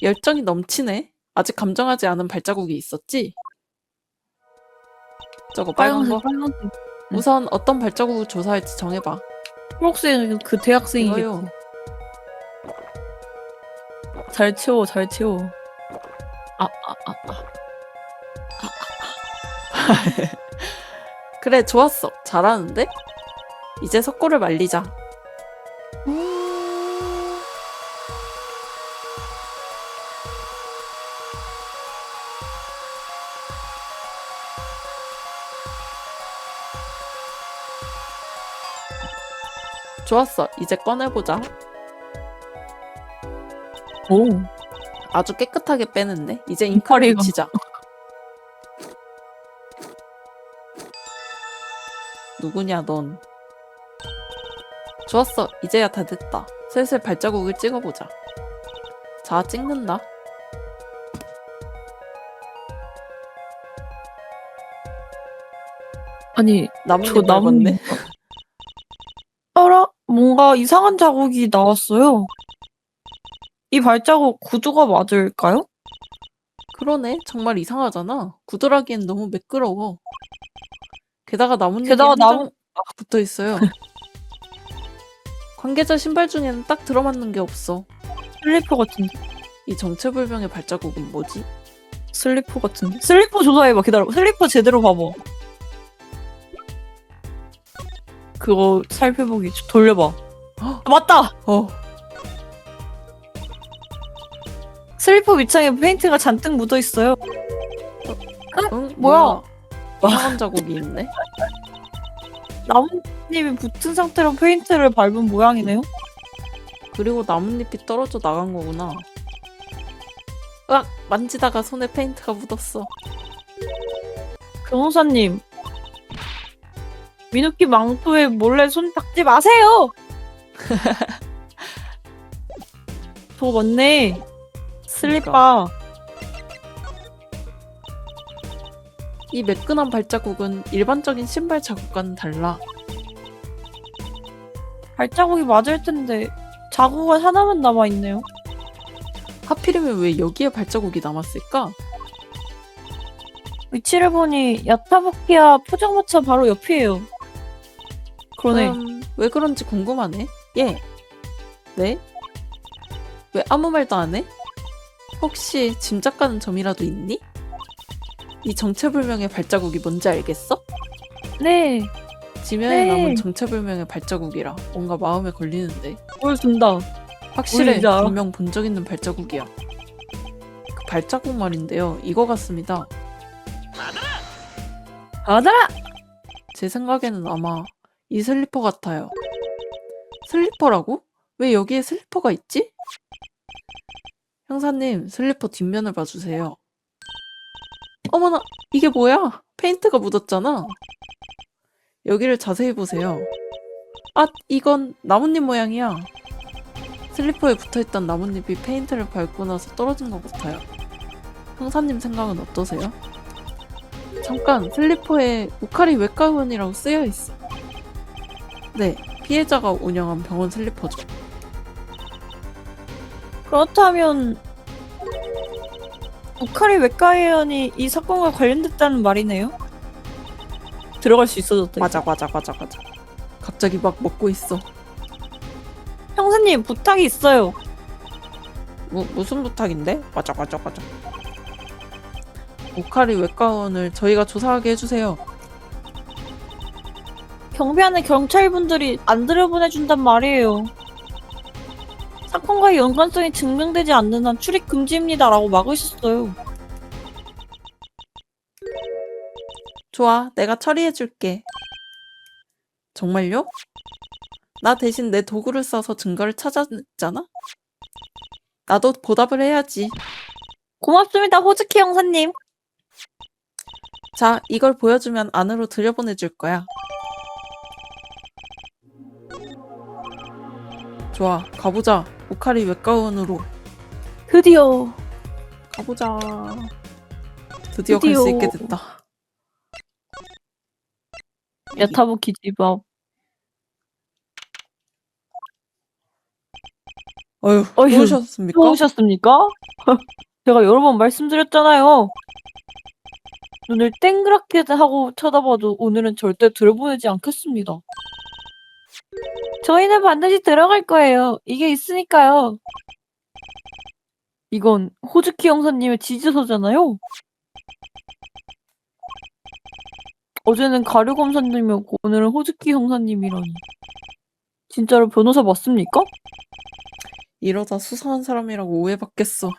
열정이 넘치네? 아직 감정하지 않은 발자국이 있었지? 저거 빨간 거? 빨간색. 우선 어떤 발자국을 조사할지 정해봐. 초록색 그 대학생이겠지. 이거요. 잘 채워. 그래, 좋았어. 잘하는데? 이제 석고를 말리자. 좋았어. 이제 꺼내보자. 오. 아주 깨끗하게 빼냈네. 이제 잉크를 이파리가. 묻히자. 누구냐 넌. 좋았어. 이제야 다 됐다. 슬슬 발자국을 찍어보자. 자, 찍는다. 아니, 나뭇잎 저 나뭇잎. 밟았네. 알아? 뭔가 이상한 자국이 나왔어요. 이 발자국 구조가 맞을까요? 그러네. 정말 이상하잖아. 구두라기엔 너무 매끄러워. 게다가 나뭇잎이 게다가 한 장 붙어 있어요. 관계자 신발 중에는 딱 들어맞는 게 없어. 슬리퍼 같은데. 이 정체불명의 발자국은 뭐지? 슬리퍼 같은데. 슬리퍼 조사해봐. 기다려봐. 슬리퍼 제대로 봐봐. 그거 살펴보기. 돌려봐. 헉! 맞다! 어, 슬리퍼 밑창에 페인트가 잔뜩 묻어있어요. 응? 뭐야? 이상한 자국이 있네. 나뭇잎이 붙은 상태로 페인트를 밟은 모양이네요? 그리고 나뭇잎이 떨어져 나간 거구나. 으악! 만지다가 손에 페인트가 묻었어. 변호사님. 민우키 망토에 몰래 손 닦지 마세요! 저거 맞네. 슬리퍼. 이 매끈한 발자국은 일반적인 신발 자국과는 달라. 발자국이 맞을 텐데 자국은 하나만 남아있네요. 하필이면 왜 여기에 발자국이 남았을까? 위치를 보니 야타부키야 포장마차 바로 옆이에요. 그러네. 왜 그런지 궁금하네. 예. 네? 왜 아무 말도 안 해? 혹시 짐작가는 점이라도 있니? 이 정체불명의 발자국이 뭔지 알겠어? 네, 지면에 네. 남은 정체불명의 발자국이라 뭔가 마음에 걸리는데 보여준다. 확실해. 우리 이제 알아. 분명 본 적 있는 발자국이야. 그 발자국 말인데요. 이거 같습니다. 받아라! 제 생각에는 아마 이 슬리퍼 같아요. 슬리퍼라고? 왜 여기에 슬리퍼가 있지? 형사님, 슬리퍼 뒷면을 봐주세요. 어머나, 이게 뭐야? 페인트가 묻었잖아. 여기를 자세히 보세요. 아, 이건 나뭇잎 모양이야. 슬리퍼에 붙어있던 나뭇잎이 페인트를 밟고 나서 떨어진 것 같아요. 형사님 생각은 어떠세요? 잠깐, 슬리퍼에 우카리 외과의원이라고 쓰여있어. 네, 피해자가 운영한 병원 슬리퍼죠. 그렇다면 우카리 외과의원이 이 사건과 관련됐다는 말이네요? 들어갈 수 있어졌다. 맞아. 갑자기 막 먹고 있어. 형사님 부탁이 있어요. 무슨 부탁인데? 맞아. 우카리 외과원을 저희가 조사하게 해주세요. 경비하는 경찰분들이 안 들여보내준단 말이에요. 사건과의 연관성이 증명되지 않는 한 출입 금지입니다 라고 막으셨어요. 좋아, 내가 처리해줄게. 정말요? 나 대신 내 도구를 써서 증거를 찾아냈잖아? 나도 보답을 해야지. 고맙습니다 호즈키 형사님. 자, 이걸 보여주면 안으로 들여보내줄 거야. 좋아, 가보자. 우카리 외과원으로. 드디어 가보자. 드디어 갈 수 있게 됐다. 야타부키 집 앞. 어휴, 어휴, 또 오셨습니까? 또 오셨습니까? 제가 여러 번 말씀드렸잖아요. 눈을 땡그랗게 하고 쳐다봐도 오늘은 절대 들여보내지 않겠습니다. 저희는 반드시 들어갈 거예요. 이게 있으니까요. 이건 호즈키 형사님의 지지서잖아요. 어제는 가류 검사님이었고 오늘은 호즈키 형사님이라니. 진짜로 변호사 맞습니까? 이러다 수상한 사람이라고 오해받겠어.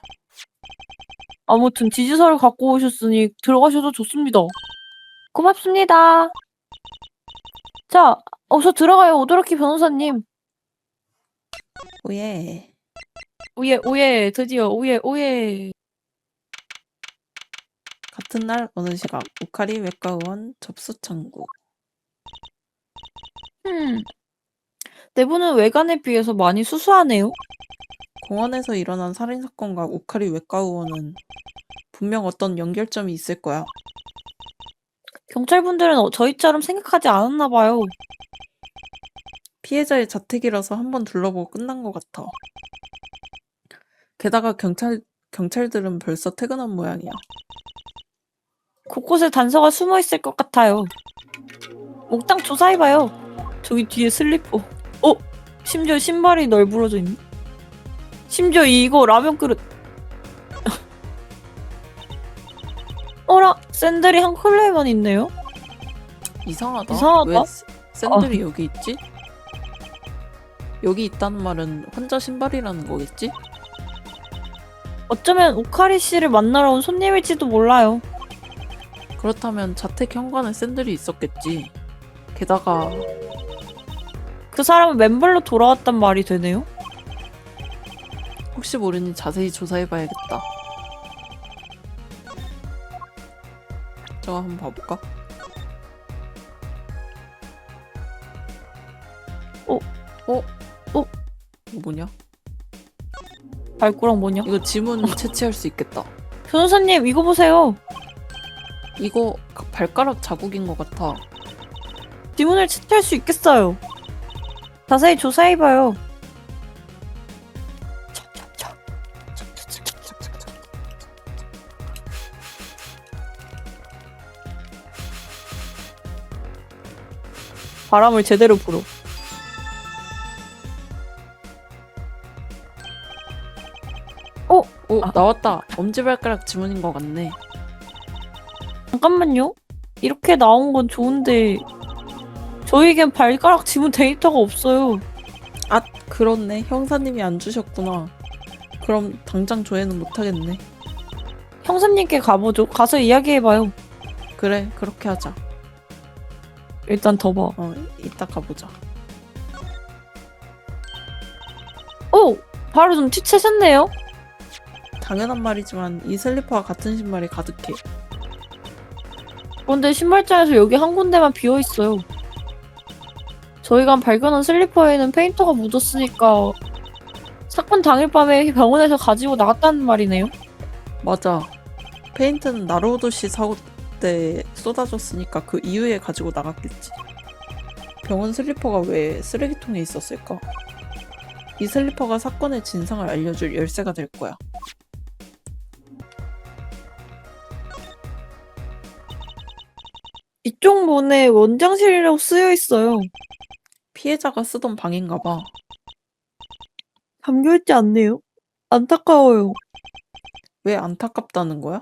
아무튼 지지서를 갖고 오셨으니 들어가셔도 좋습니다. 고맙습니다. 자, 어서 들어가요, 오도라키 변호사님. 오예. 오예, 드디어 오예. 같은 날 어느 시각 우카리 외과의원 접수 창구. 내부는 외관에 비해서 많이 수수하네요. 공원에서 일어난 살인사건과 우카리 외과의원은 분명 어떤 연결점이 있을 거야. 경찰분들은 저희처럼 생각하지 않았나 봐요. 피해자의 자택이라서 한번 둘러보고 끝난 것 같아. 게다가 경찰들은 벌써 퇴근한 모양이야. 곳곳에 단서가 숨어 있을 것 같아요. 몽땅 조사해봐요. 저기 뒤에 슬리퍼. 심지어 신발이 널브러져 있네. 심지어 이거 라면 그릇. 어라, 샌들이 한 켤레만 있네요. 이상하다. 이상하다. 왜 샌들이 여기 있지? 여기 있다는 말은 환자 신발이라는 거겠지? 어쩌면 오카리 씨를 만나러 온 손님일지도 몰라요. 그렇다면 자택 현관에 샌들이 있었겠지. 게다가 그 사람은 맨발로 돌아왔단 말이 되네요. 혹시 모르니 자세히 조사해봐야겠다. 저거 한번 봐볼까? 이거 뭐냐? 발구랑 뭐냐? 이거 지문 채취할 수 있겠다. 변호사님 이거 보세요. 이거 발가락 자국인 것 같아. 지문을 채취할 수 있겠어요. 자세히 조사해봐요. 바람을 제대로 불어. 나왔다. 엄지발가락 지문인 것 같네. 잠깐만요. 이렇게 나온 건 좋은데 저희에겐 발가락 지문 데이터가 없어요. 아, 그렇네. 형사님이 안 주셨구나. 그럼 당장 조회는 못하겠네. 형사님께 가보죠. 가서 이야기해봐요. 그래, 그렇게 하자. 일단 더 봐. 이따 가보자. 오! 바로 눈치채셨네요? 당연한 말이지만 이 슬리퍼와 같은 신발이 가득해. 그런데 신발장에서 여기 한 군데만 비어있어요. 저희가 발견한 슬리퍼에는 페인터가 묻었으니까 사건 당일 밤에 병원에서 가지고 나갔다는 말이네요. 맞아. 페인트는 나루오도시 사고 때 쏟아졌으니까 그 이후에 가지고 나갔겠지. 병원 슬리퍼가 왜 쓰레기통에 있었을까? 이 슬리퍼가 사건의 진상을 알려줄 열쇠가 될 거야. 이쪽 문에 원장실이라고 쓰여 있어요. 피해자가 쓰던 방인가 봐. 잠겨있지 않네요. 안타까워요. 왜 안타깝다는 거야?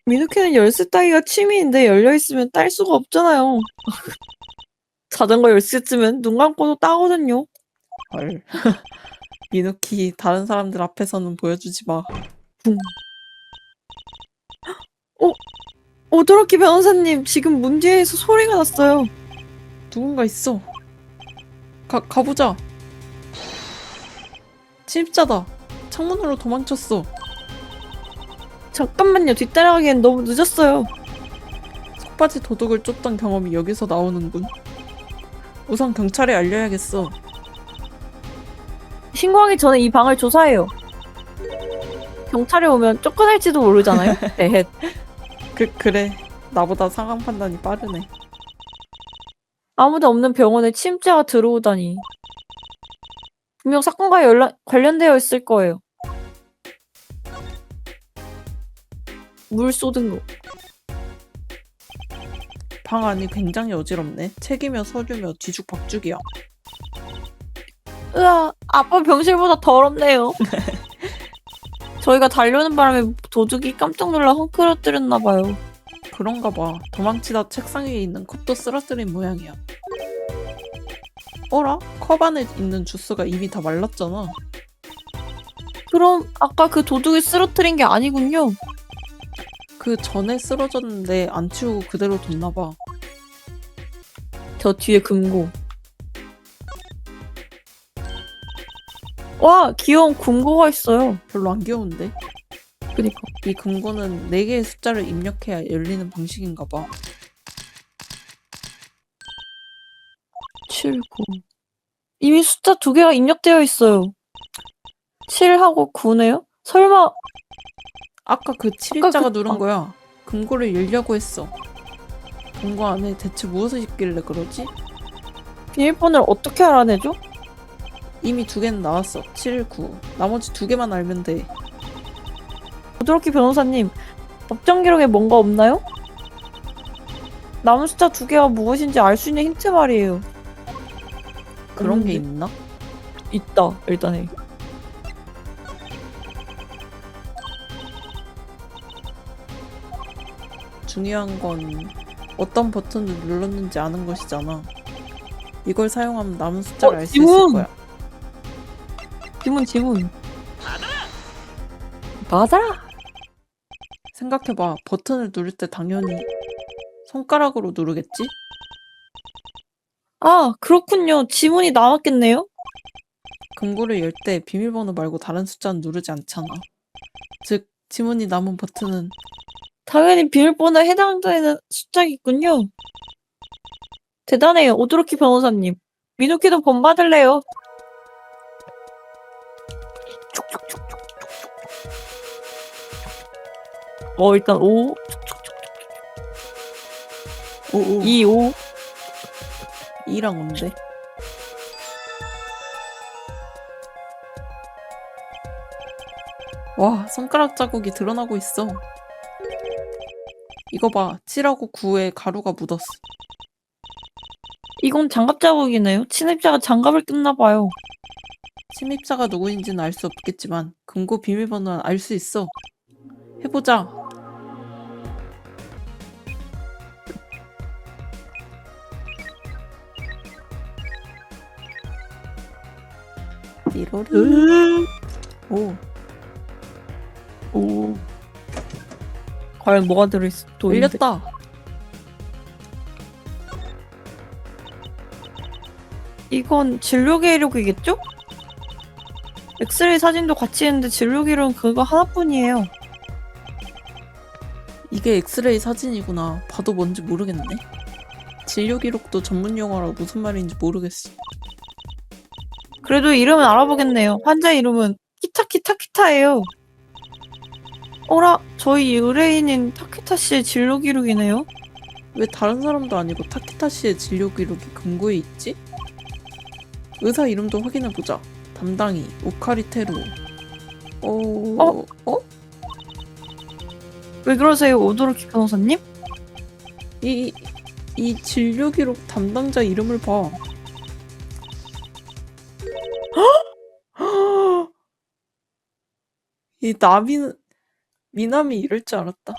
미누키는 열쇠 따기가 취미인데 열려있으면 딸 수가 없잖아요. 자전거 열쇠쯤은 눈 감고도 따거든요. 헐. 미누키 다른 사람들 앞에서는 보여주지 마. 붕. 오도로키 변호사님, 지금 문 뒤에서 소리가 났어요. 누군가 있어. 가보자. 침입자다. 창문으로 도망쳤어. 잠깐만요. 뒤따라가기엔 너무 늦었어요. 속바지 도둑을 쫓던 경험이 여기서 나오는군. 우선 경찰에 알려야겠어. 신고하기 전에 이 방을 조사해요. 경찰이 오면 쫓겨날지도 모르잖아요. 에헷. 그래. 나보다 상황 판단이 빠르네. 아무도 없는 병원에 침입자가 들어오다니. 분명 사건과 관련되어 있을 거예요. 물 쏟은 거. 방 안이 굉장히 어지럽네. 책이며 서류며 뒤죽박죽이야. 으아, 아빠 병실보다 더럽네요. 저희가 달려오는 바람에 도둑이 깜짝 놀라 헝클어뜨렸나봐요. 그런가 봐. 도망치다 책상 위에 있는 컵도 쓰러뜨린 모양이야. 어라? 컵 안에 있는 주스가 이미 다 말랐잖아. 그럼 아까 그 도둑이 쓰러뜨린 게 아니군요. 그 전에 쓰러졌는데 안 치우고 그대로 뒀나 봐. 저 뒤에 금고. 와, 귀여운 금고가 있어요. 별로 안 귀여운데? 그니까. 이 금고는 4개의 숫자를 입력해야 열리는 방식인가 봐. 7, 9. 이미 숫자 2개가 입력되어 있어요. 7하고 9네요? 설마 아까 그 침입자가 그- 누른 거야. 금고를 열려고 했어. 금고 안에 대체 무엇을 있길래 그러지? 비밀번호를 어떻게 알아내죠? 이미 2개는 나왔어. 7, 9. 나머지 2개만 알면 돼. 오도로키 변호사님, 법정 기록에 뭔가 없나요? 남은 숫자 2개가 무엇인지 알 수 있는 힌트 말이에요. 그런 게 없는데? 있나? 있다, 일단에. 중요한 건 어떤 버튼을 눌렀는지 아는 것이잖아. 이걸 사용하면 남은 숫자를 알 수 있을 지문! 거야. 지문. 맞아! 생각해봐. 버튼을 누를 때 당연히 손가락으로 누르겠지? 아, 그렇군요. 지문이 남았겠네요? 금고를 열 때 비밀번호 말고 다른 숫자는 누르지 않잖아. 즉, 지문이 남은 버튼은 당연히 비밀번호에 해당되는 숫자겠군요. 대단해요, 오도로키 변호사님. 미누키도 본받을래요. 일단 5, 오오 2, 5. 2랑 온데. 와, 손가락 자국이 드러나고 있어. 이거 봐. 7하고 9에 가루가 묻었어. 이건 장갑 자국이네요. 침입자가 장갑을 꼈나봐요. 침입자가 누구인지는 알 수 없겠지만 금고 비밀번호는 알 수 있어. 해보자. 띠로리. 오, 오. 과연 뭐가 들어있어? 또 열렸다. 이건 진료 기록이겠죠? 엑스레이 사진도 같이 있는데 진료 기록은 그거 하나뿐이에요. 이게 엑스레이 사진이구나. 봐도 뭔지 모르겠네. 진료 기록도 전문 용어라 무슨 말인지 모르겠어. 그래도 이름은 알아보겠네요. 환자 이름은 키타키타키타예요. 어라, 저희 의뢰인인 타키타 씨의 진료 기록이네요. 왜 다른 사람도 아니고 타키타 씨의 진료 기록이 금고에 있지? 의사 이름도 확인해보자. 담당이 오카리 테루. 왜 그러세요, 오도로키 변호사님? 이 진료 기록 담당자 이름을 봐. 이 미나미 이럴 줄 알았다.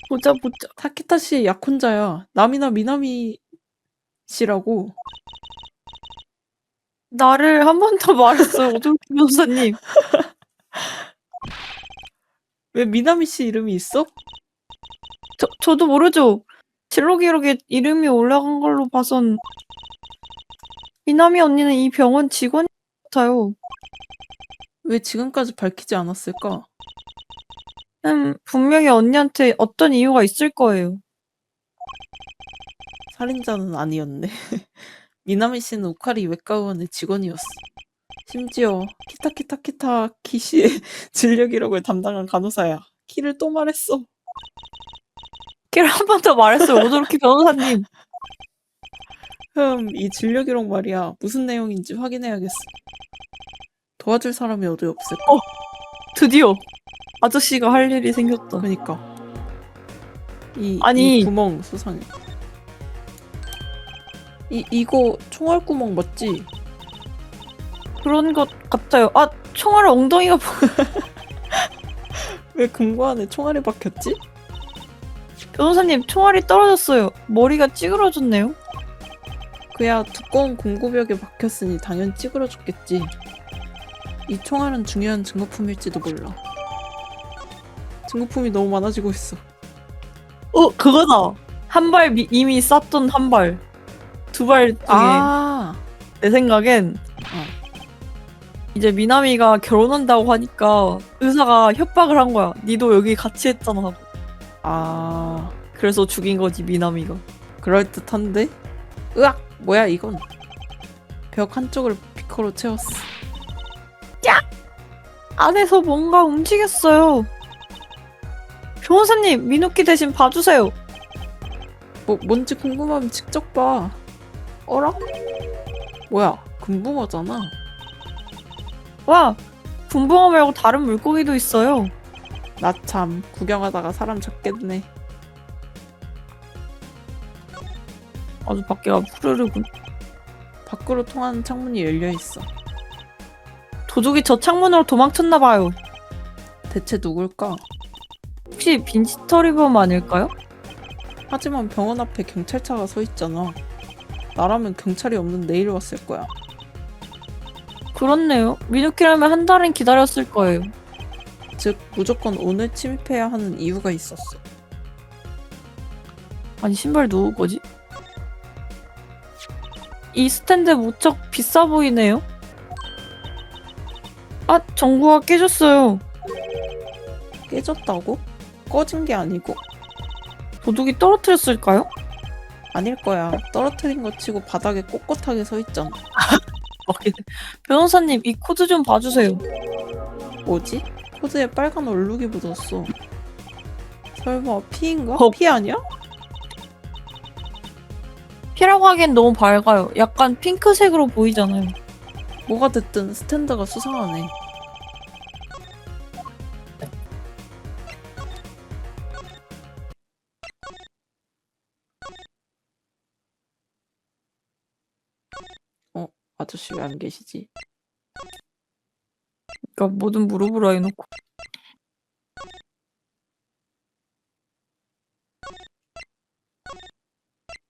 보자. 타키타 씨의 약혼자야. 나미나 미나미 씨라고. 나를 한 번 더 말했어요, 오도로키 변호사님. 왜 미나미 씨 이름이 있어? 저도 모르죠. 진료 기록에 이름이 올라간 걸로 봐선 미나미 언니는 이 병원 직원 같아요. 왜 지금까지 밝히지 않았을까? 분명히 언니한테 어떤 이유가 있을 거예요. 살인자는 아니었네. 미나미 씨는 오카리 외과의원의 직원이었어. 심지어 키타키타키타 키씨의 진료 기록을 담당한 간호사야. 키를 또 말했어. 걔를 한 번 더 말했어요, 오도로키 변호사님. 이 진료 기록 말이야. 무슨 내용인지 확인해야겠어. 도와줄 사람이 어디 없을까? 드디어 아저씨가 할 일이 생겼다. 그니까. 아니. 이 구멍 수상해. 이거 총알 구멍 맞지? 그런 것 같아요. 아, 총알 엉덩이가 왜 금고 안에 총알이 박혔지? 변호사님, 총알이 떨어졌어요. 머리가 찌그러졌네요. 그야 두꺼운 공구벽에 박혔으니 당연 찌그러졌겠지. 이 총알은 중요한 증거품일지도 몰라. 증거품이 너무 많아지고 있어. 그거다. 한 발 이미 쐈던 한 발. 두 발 중에 내 생각엔 이제 미나미가 결혼한다고 하니까 의사가 협박을 한 거야. 니도 여기 같이 했잖아 하고. 그래서 죽인 거지, 미나미가. 그럴듯한데? 으악! 뭐야 이건? 벽 한쪽을 피커로 채웠어. 안에서 뭔가 움직였어요. 변호사님, 미누키 대신 봐주세요. 뭔지 궁금하면 직접 봐. 어라? 뭐야? 금붕어잖아. 와, 분붕어 말고 다른 물고기도 있어요. 나 참 구경하다가 사람 잡겠네. 아주 밖에가 푸르르군. 밖으로 통하는 창문이 열려있어. 도둑이 저 창문으로 도망쳤나봐요. 대체 누굴까? 혹시 빈지터리범 아닐까요? 하지만 병원 앞에 경찰차가 서 있잖아. 나라면 경찰이 없는 내일 왔을 거야. 그렇네요. 미누키라면 한 달은 기다렸을 거예요. 즉 무조건 오늘 침입해야 하는 이유가 있었어. 아니, 신발 누구 거지? 이 스탠드 무척 비싸 보이네요. 아, 전구가 깨졌어요. 깨졌다고? 꺼진 게 아니고? 도둑이 떨어뜨렸을까요? 아닐 거야. 떨어뜨린 거 치고 바닥에 꼿꼿하게 서 있잖아. 변호사님, 이 코드 좀 봐주세요. 뭐지? 코드에 빨간 얼룩이 묻었어. 설마 피인가? 어. 피 아니야? 피라고 하기엔 너무 밝아요. 약간 핑크색으로 보이잖아요. 뭐가 됐든 스탠드가 수상하네. 아저씨 왜 안 계시지? 그러니까 뭐든 물어보라 해놓고.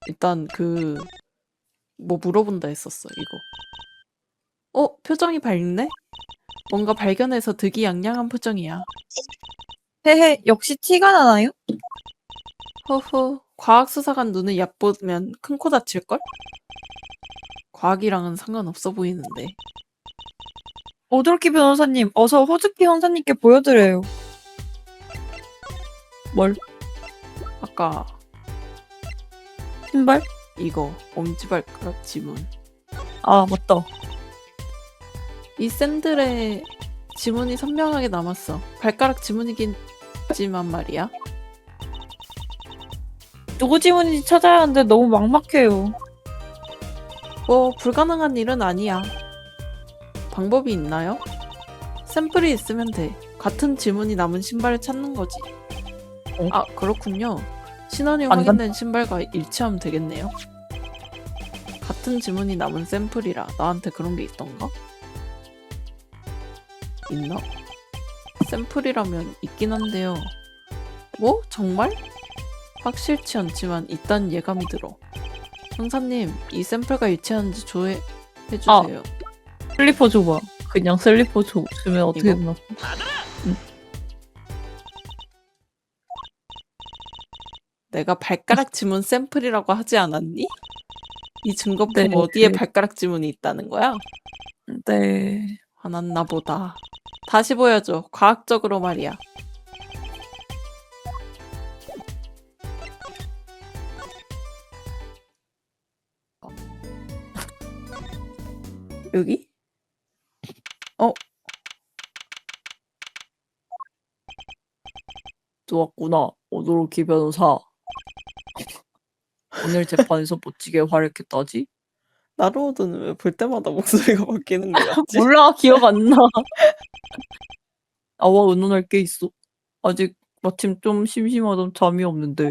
일단 뭐 물어본다 했었어, 이거. 표정이 밝네? 뭔가 발견해서 득이양양한 표정이야. 헤헤, 역시 티가 나나요? 허허, 과학수사관 눈을 얕보면 큰 코 다칠걸? 과학이랑은 상관없어 보이는데. 오도르키 변호사님, 어서 호즈키 형사님께 보여드려요. 뭘? 아까 신발? 이거 엄지발가락 지문. 아, 맞다. 이 샌들에 지문이 선명하게 남았어. 발가락 지문이긴 하지만 말이야. 누구 지문인지 찾아야 하는데 너무 막막해요. 뭐 불가능한 일은 아니야. 방법이 있나요? 샘플이 있으면 돼. 같은 지문이 남은 신발을 찾는 거지. 아, 그렇군요. 신원이 안 확인된 신발과 일치하면 되겠네요. 같은 지문이 남은 샘플이라 나한테 그런 게 있던가? 있나? 샘플이라면 있긴 한데요. 뭐? 정말? 확실치 않지만 있다는 예감이 들어. 형사님, 이 샘플과 일치하는지 조회해주세요. 슬리퍼 줘봐. 그냥 슬리퍼 주면 어떻게 이거? 되나? 내가 발가락 지문 샘플이라고 하지 않았니? 이 증거품 네, 어디에 네. 발가락 지문이 있다는 거야? 네. 화났나 보다. 다시 보여줘. 과학적으로 말이야. 여기? 좋았구나. 오도로키 변호사. 오늘 재판에서 멋지게 활약했다지? 나루오드는 왜 볼 때마다 목소리가 바뀌는 거 같지? 몰라, 기억 안 나. 나와 의논할 게 있어. 아직 마침 좀 심심하던 잠이 없는데.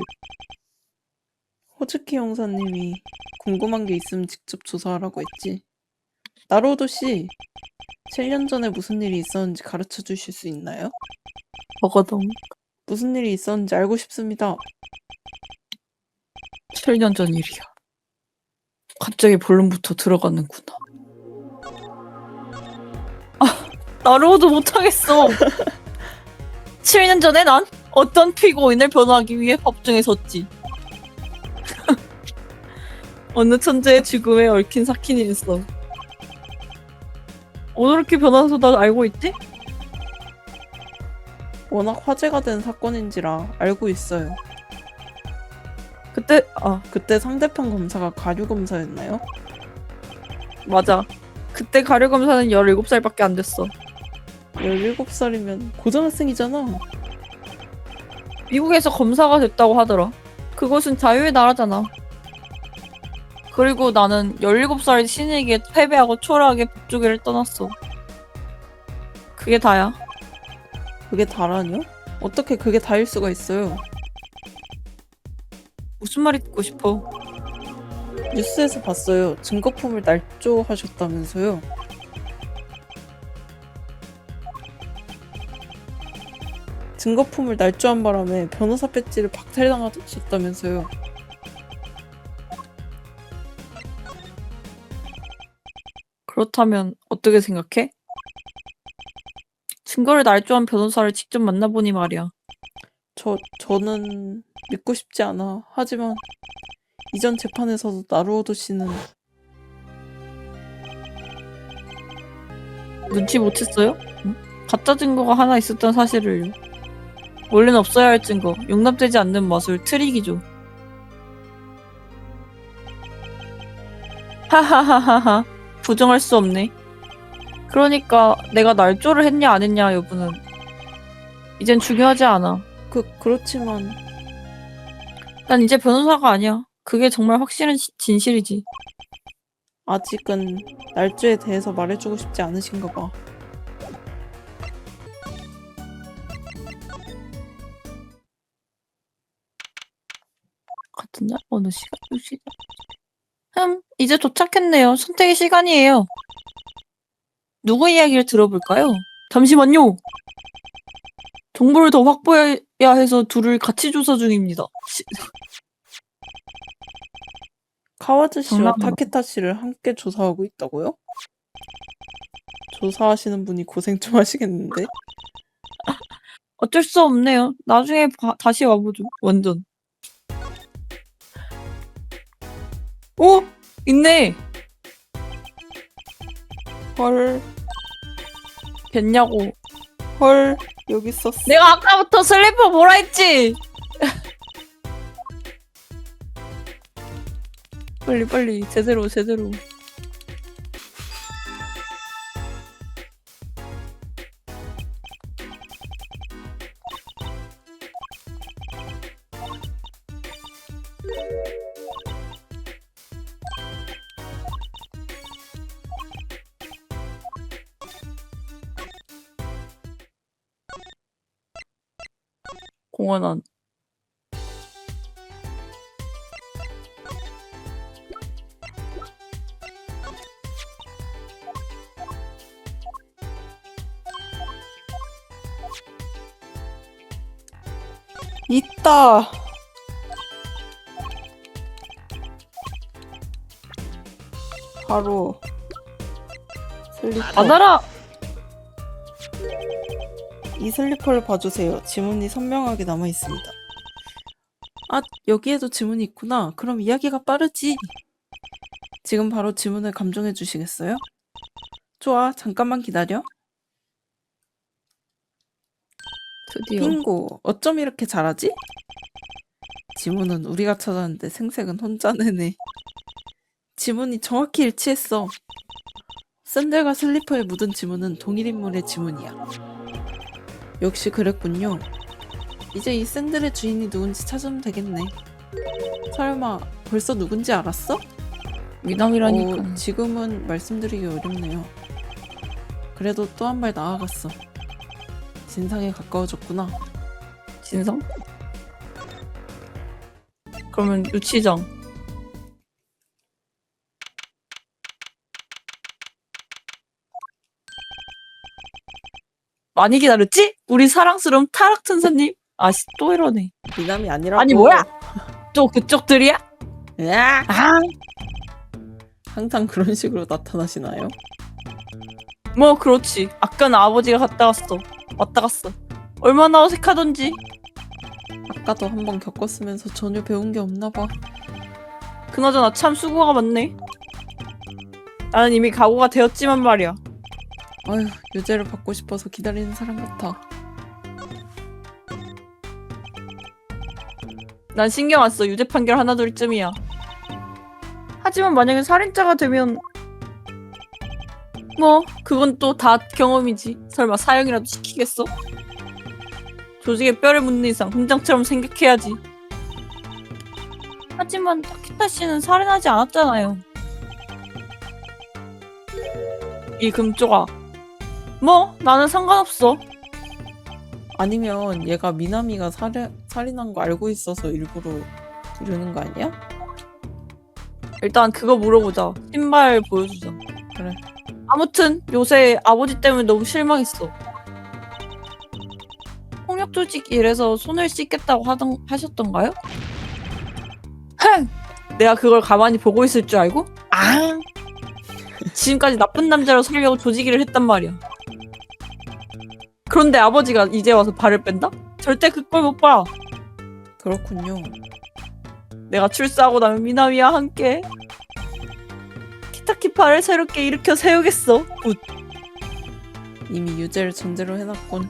호즈키 형사님이 궁금한 게 있으면 직접 조사하라고 했지. 나루오드 씨, 7년 전에 무슨 일이 있었는지 가르쳐 주실 수 있나요? 버거덩. 무슨 일이 있었는지 알고 싶습니다. 7년 전 일이야. 갑자기 본론부터 들어가는구나. 아, 나로도 못하겠어. 7년 전에 난 어떤 피고인을 변호하기 위해 법정에 섰지. 어느 천재의 죽음에 얽힌 사건이었어. 오도르키 변호사도 나 알고 있지? 워낙 화제가 된 사건인지라 알고 있어요. 그때 상대편 검사가 가류 검사였나요? 맞아. 그때 가려 검사는 17살밖에 안 됐어. 17살이면 고등학생이잖아. 미국에서 검사가 됐다고 하더라. 그것은 자유의 나라잖아. 그리고 나는 17살 신에게 패배하고 초라하게 북쪽에를 떠났어. 그게 다야. 그게 다라뇨? 어떻게 그게 다일 수가 있어요? 무슨 말이 듣고 싶어? 뉴스에서 봤어요. 증거품을 날조하셨다면서요. 증거품을 날조한 바람에 변호사 배지를 박탈당하셨다면서요. 그렇다면 어떻게 생각해? 증거를 날조한 변호사를 직접 만나보니 말이야. 저는 믿고 싶지 않아. 하지만 이전 재판에서도 나루오도 씨는 눈치 못 챘어요? 응? 가짜 증거가 하나 있었던 사실을요. 원래는 없어야 할 증거, 용납되지 않는 마술, 트릭이죠. 하하하하하. 부정할 수 없네. 그러니까 내가 날조를 했냐 안 했냐 여부는 이젠 중요하지 않아. 그렇지만 난 이제 변호사가 아니야. 그게 정말 확실한 진실이지. 아직은 날조에 대해서 말해주고 싶지 않으신가 봐. 같은 날 어느 시간 2시간. 이제 도착했네요. 선택의 시간이에요. 누구 이야기를 들어볼까요? 잠시만요. 정보를 더 확보해야 해서 둘을 같이 조사 중입니다. 카와즈 씨와 장난하나? 타케타 씨를 함께 조사하고 있다고요? 조사하시는 분이 고생 좀 하시겠는데? 어쩔 수 없네요. 나중에 다시 와보죠. 완전. 오! 있네! 헐, 됐냐고. 헐, 여기 있었어. 내가 아까부터 슬리퍼 뭐라 했지? 빨리 제대로. 공원 안. 있다. 바로 슬리퍼. 받아라! 이 슬리퍼를 봐주세요. 지문이 선명하게 남아 있습니다. 아, 여기에도 지문이 있구나. 그럼 이야기가 빠르지. 지금 바로 지문을 감정해 주시겠어요? 좋아, 잠깐만 기다려. 드디어. 빙고, 어쩜 이렇게 잘하지? 지문은 우리가 찾았는데 생색은 혼자 내네. 지문이 정확히 일치했어. 샌들과 슬리퍼에 묻은 지문은 동일 인물의 지문이야. 역시 그랬군요. 이제 이 샌들의 주인이 누군지 찾으면 되겠네. 설마 벌써 누군지 알았어? 미남이라니까. 지금은 말씀드리기 어렵네요. 그래도 또 한 발 나아갔어. 진상에 가까워졌구나. 진상? 그러면 유치장. 많이 기다렸지? 우리 사랑스러운 타락 천사님. 아씨 또 이러네. 미남이 아니라고. 아니 뭐야? 또 그쪽들이야? 으악! 아, 항상 그런 식으로 나타나시나요? 뭐 그렇지. 아까는 아버지가 갔다 왔다 갔어. 얼마나 어색하던지. 아까도 한번 겪었으면서 전혀 배운 게 없나 봐. 그나저나 참 수고가 많네. 나는 이미 각오가 되었지만 말이야. 아휴, 유죄를 받고 싶어서 기다리는 사람 같아. 난 신경 안 써. 유죄 판결 하나 둘쯤이야. 하지만 만약에 살인자가 되면 뭐 그건 또 다 경험이지. 설마 사형이라도 시키겠어? 조직에 뼈를 묻는 이상 공장처럼 생각해야지. 하지만 타키타 씨는 살인하지 않았잖아요. 이 금쪽아. 뭐 나는 상관없어. 아니면 얘가 미나미가 살인한 거 알고 있어서 일부러 이러는 거 아니야? 일단 그거 물어보자. 신발 보여주자. 그래. 아무튼 요새 아버지 때문에 너무 실망했어. 폭력 조직 일에서 손을 씻겠다고 하셨던가요? 흥! 내가 그걸 가만히 보고 있을 줄 알고? 아! 지금까지 나쁜 남자로 살려고 조직 일을 했단 말이야. 그런데 아버지가 이제 와서 발을 뺀다? 절대 그걸 못 봐. 그렇군요. 내가 출세하고 나면 미나미와 함께 키타키파를 새롭게 일으켜 세우겠어. 굿. 이미 유죄를 전제로 해놨군.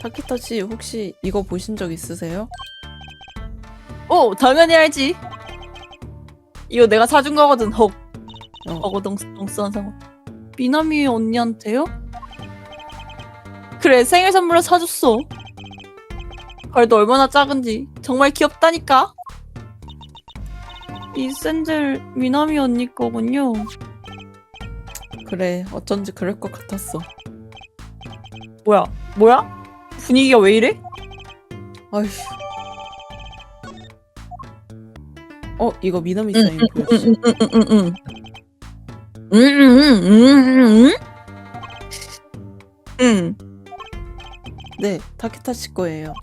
타키타 씨 혹시 이거 보신 적 있으세요? 오, 당연히 알지. 이거 내가 사준 거거든. 헉. 덩스한 상황. 미나미 언니한테요? 그래, 생일 선물로 사줬어. 발도 얼마나 작은지 정말 귀엽다니까. 이 샌들 미나미 언니 거군요. 그래, 어쩐지 그럴 것 같았어. 뭐야? 분위기가 왜 이래? 아휴, 이거 미나미 사인 보여주세요. 네, 타케타 씨 거예요.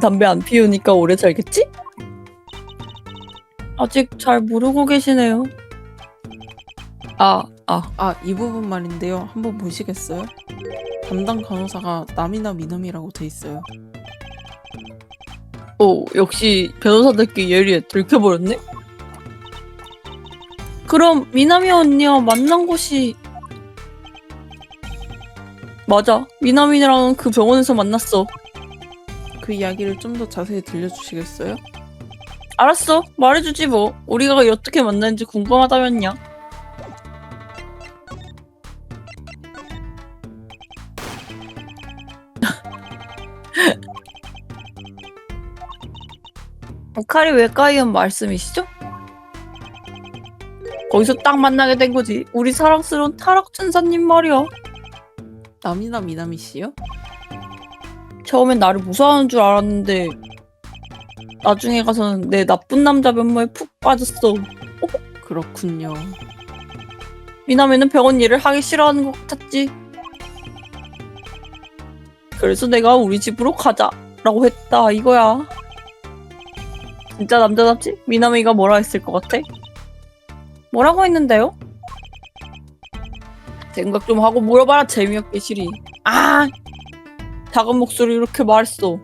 담배 안 피우니까 오래 살겠지? 아직 잘 모르고 계시네요. 이 부분 말인데요. 한번 보시겠어요? 담당 간호사가 남이나 미남이라고 돼 있어요. 역시 변호사들끼리 예리해. 들켜버렸네? 그럼 미나미 언니와 만난 곳이 맞아. 미나미랑 그 병원에서 만났어. 그 이야기를 좀 더 자세히 들려주시겠어요? 알았어. 말해주지 뭐. 우리가 어떻게 만났는지 궁금하다면야. 칼이 왜 까이은 말씀이시죠? 거기서 딱 만나게 된 거지. 우리 사랑스러운 타락천사님 말이야. 남이나 미나미 씨요? 처음엔 나를 무서워하는 줄 알았는데 나중에 가서는 내 나쁜 남자 면모에 푹 빠졌어. 그렇군요. 미나미는 병원 일을 하기 싫어하는 것 같았지. 그래서 내가 우리 집으로 가자라고 했다 이거야. 진짜 남자답지? 미나미가 뭐라 했을 것 같아? 뭐라고 했는데요? 생각 좀 하고 물어봐라. 재미없게 시리. 작은 목소리로 이렇게 말했어.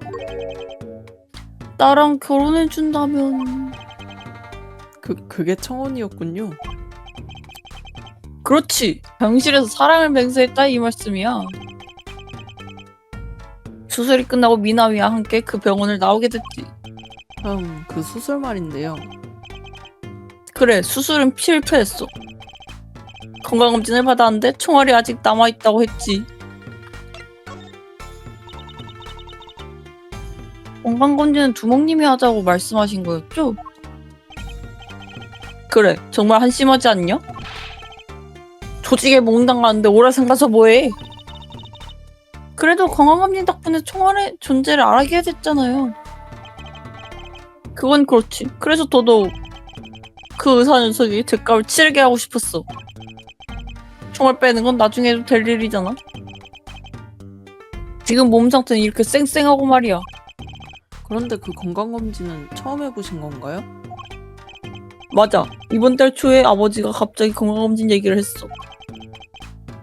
나랑 결혼해준다면. 그게 청혼이었군요. 그렇지. 병실에서 사랑을 맹세했다 이 말씀이야. 수술이 끝나고 미나미와 함께 그 병원을 나오게 됐지. 그 수술 말인데요. 그래, 수술은 실패했어. 건강검진을 받았는데 총알이 아직 남아있다고 했지. 건강검진은 두목님이 하자고 말씀하신 거였죠? 그래, 정말 한심하지 않냐? 조직에 몽당하는데 오라생 가서 뭐해? 그래도 건강검진 덕분에 총알의 존재를 알게 됐잖아요. 그건 그렇지. 그래서 더더욱 그 의사 녀석이 대가를 치르게 하고 싶었어. 총알 빼는 건 나중에 해도 될 일이잖아. 지금 몸 상태는 이렇게 쌩쌩하고 말이야. 그런데 그 건강검진은 처음 해보신 건가요? 맞아. 이번 달 초에 아버지가 갑자기 건강검진 얘기를 했어.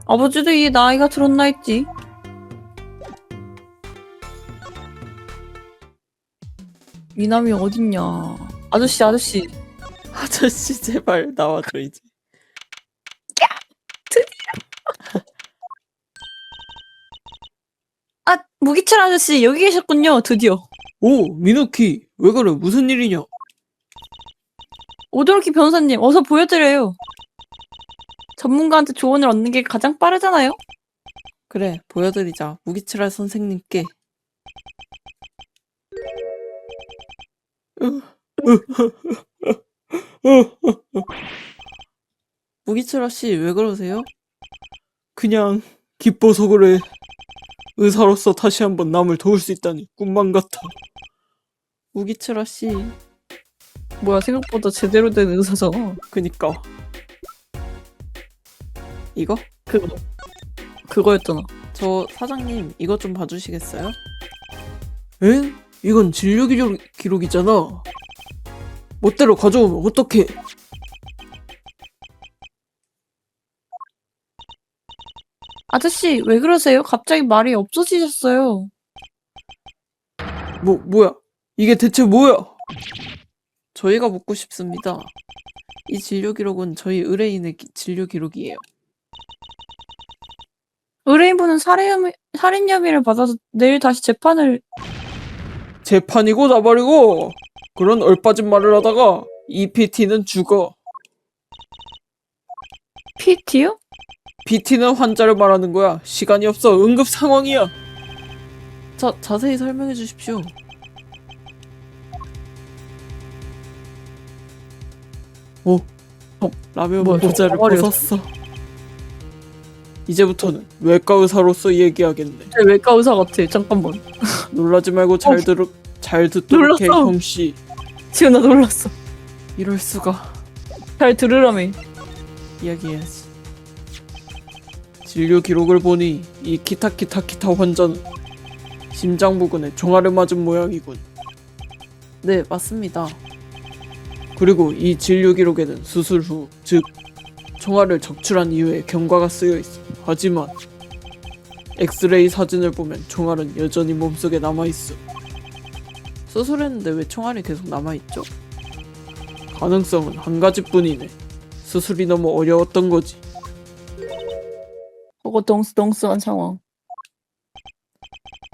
아버지도 이게 나이가 들었나 했지. 미남이 어딨냐. 아저씨. 아저씨 제발 나와줘 이제. 무기철 아저씨 여기 계셨군요. 드디어. 오, 미누키 왜 그래? 무슨 일이냐? 오도로키 변호사님 어서 보여드려요. 전문가한테 조언을 얻는 게 가장 빠르잖아요. 그래, 보여드리자. 무기치라 선생님께. 무기치라 씨 왜 그러세요? 그냥 기뻐서 그래. 의사로서 다시 한번 남을 도울 수 있다니 꿈만 같아. 무기치라 씨. 뭐야, 생각보다 제대로 된 의사잖아. 그니까. 이거? 그거였잖아. 저 사장님 이것 좀 봐주시겠어요? 에? 이건 진료 기록이잖아. 멋대로 가져오면 어떡해? 아저씨 왜 그러세요? 갑자기 말이 없어지셨어요. 뭐야? 이게 대체 뭐야? 저희가 묻고 싶습니다. 이 진료 기록은 저희 의뢰인의 진료 기록이에요. 의뢰인분은 살인 혐의를 받아서 내일 다시 재판이고 나발이고 그런 얼빠진 말을 하다가 이 PT는 죽어. PT요? PT는 환자를 말하는 거야. 시간이 없어. 응급 상황이야. 자세히 설명해 주십시오. 라면 뭐야, 모자를 가발이었어? 벗었어. 이제부터는 외과 의사로서 얘기하겠네. 외과 의사 같아. 잠깐만. 놀라지 말고 잘 듣도록 해, 놀랐어. 형씨. 지금 나 놀랐어. 이럴 수가. 잘 들으라며. 이야기해야지. 진료 기록을 보니 이 키타키타키타 환자는 심장 부근에 총알을 맞은 모양이군. 네, 맞습니다. 그리고 이 진료 기록에는 수술 후, 즉 총알을 적출한 이후에 경과가 쓰여 있어. 하지만 엑스레이 사진을 보면 총알은 여전히 몸속에 남아있어. 수술했는데 왜 총알이 계속 남아있죠? 가능성은 한 가지뿐이네. 수술이 너무 어려웠던 거지. 그거 덩스덩스한 상황.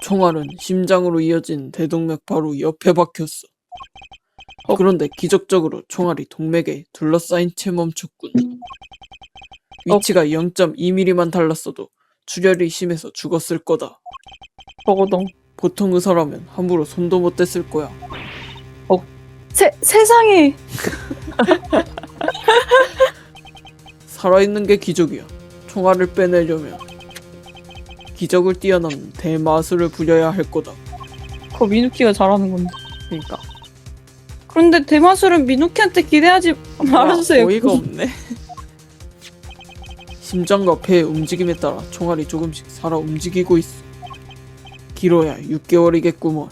총알은 심장으로 이어진 대동맥 바로 옆에 박혔어. 그런데 기적적으로 총알이 동맥에 둘러싸인 채 멈췄군. 위치가 0.2mm만 달랐어도 출혈이 심해서 죽었을 거다. 버거덩. 보통 의사라면 함부로 손도 못 댔을 거야. 세상에. 살아있는 게 기적이야. 총알을 빼내려면 기적을 뛰어넘는 대마술을 부려야 할 거다. 그거 미누키가 잘하는 건데. 그러니까 그런데 대마술은 미누키한테 기대하지 말아주세요. 어이가 없네. 심장과 폐의 움직임에 따라 총알이 조금씩 살아 움직이고 있어. 길어야 6개월이겠구먼.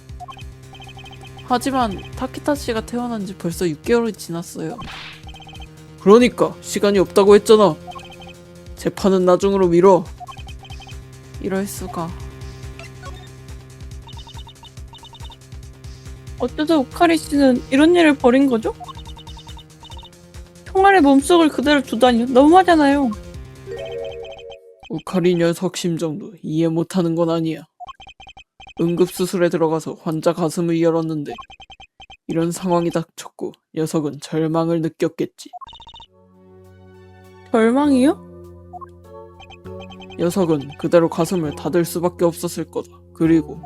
하지만 타키타 씨가 태어난 지 벌써 6개월이 지났어요. 그러니까 시간이 없다고 했잖아. 재판은 나중으로 미뤄. 이럴 수가. 어쩌다 우카리 씨는 이런 일을 벌인 거죠? 총알의 몸속을 그대로 두다니요. 너무하잖아요. 우카리 녀석 심정도 이해 못하는 건 아니야. 응급수술에 들어가서 환자 가슴을 열었는데 이런 상황이 닥쳤고 녀석은 절망을 느꼈겠지. 절망이요? 녀석은 그대로 가슴을 닫을 수밖에 없었을 거다. 그리고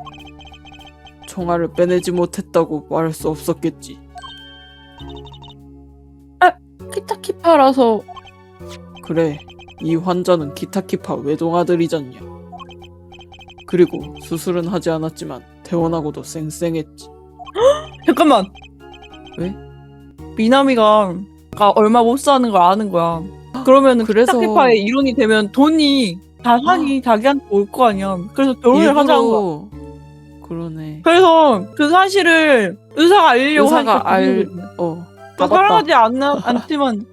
총알을 빼내지 못했다고 말할 수 없었겠지. 키타키파라서. 그래, 이 환자는 기타키파 외동아들이잖냐. 그리고 수술은 하지 않았지만 퇴원하고도 쌩쌩했지. 잠깐만. 왜? 미나미가 얼마 못 사는 걸 아는 거야. 그러면은 그래서- 키타키파의 이론이 되면 돈이 자산이 자기한테 올 거 아니야. 그래서 결혼을 하자는 거야. 그러네. 그래서 그 사실을 의사가 알리려고 의사가 하니까 다 사랑하지 봤다. 않지만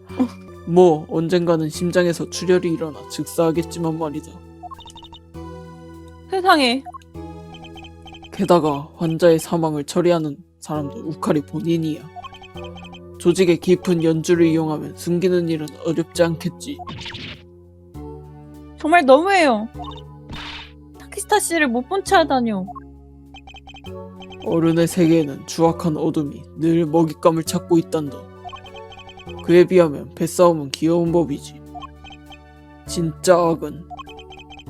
뭐 언젠가는 심장에서 출혈이 일어나 즉사하겠지만 말이다. 세상에. 게다가 환자의 사망을 처리하는 사람도 우카리 본인이야. 조직의 깊은 연주를 이용하면 숨기는 일은 어렵지 않겠지. 정말 너무해요. 타키스타 씨를 못 본 채 하다니요. 어른의 세계에는 추악한 어둠이 늘 먹잇감을 찾고 있단다. 그에 비하면 뱃싸움은 귀여운 법이지. 진짜 악은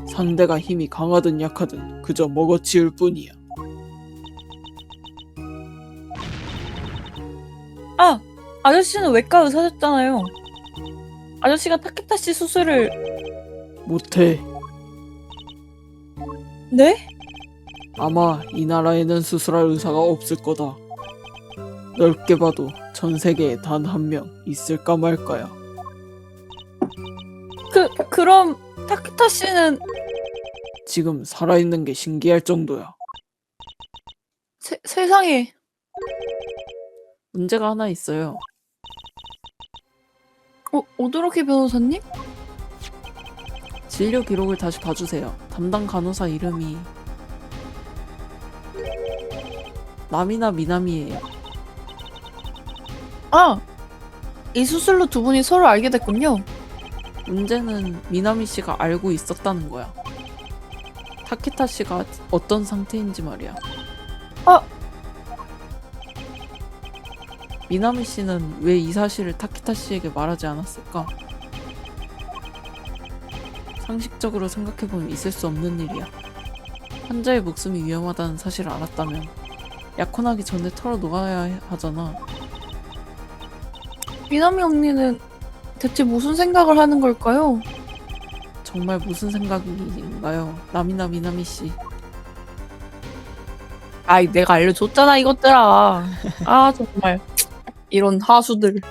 상대가 힘이 강하든 약하든 그저 먹어치울 뿐이야. 아저씨는 외과 의사셨잖아요. 아저씨가 타키타 씨 수술을. 못해. 네? 아마 이 나라에는 수술할 의사가 없을 거다. 넓게 봐도 전 세계에 단 한 명 있을까 말까야. 그럼 타키타 씨는 지금 살아있는 게 신기할 정도야. 세상에. 문제가 하나 있어요. 오도로키 변호사님? 진료 기록을 다시 봐주세요. 담당 간호사 이름이 남이나 미나미예요. 이 수술로 두 분이 서로 알게 됐군요. 문제는 미나미 씨가 알고 있었다는 거야. 타키타 씨가 어떤 상태인지 말이야. 미나미 씨는 왜 이 사실을 타키타 씨에게 말하지 않았을까? 상식적으로 생각해보면 있을 수 없는 일이야. 환자의 목숨이 위험하다는 사실을 알았다면 약혼하기 전에 털어놓아야 하잖아. 미나미 언니는 대체 무슨 생각을 하는 걸까요? 정말 무슨 생각인가요? 남이나 미나미 씨. 내가 알려줬잖아 이것들아. 정말. 이런 하수들.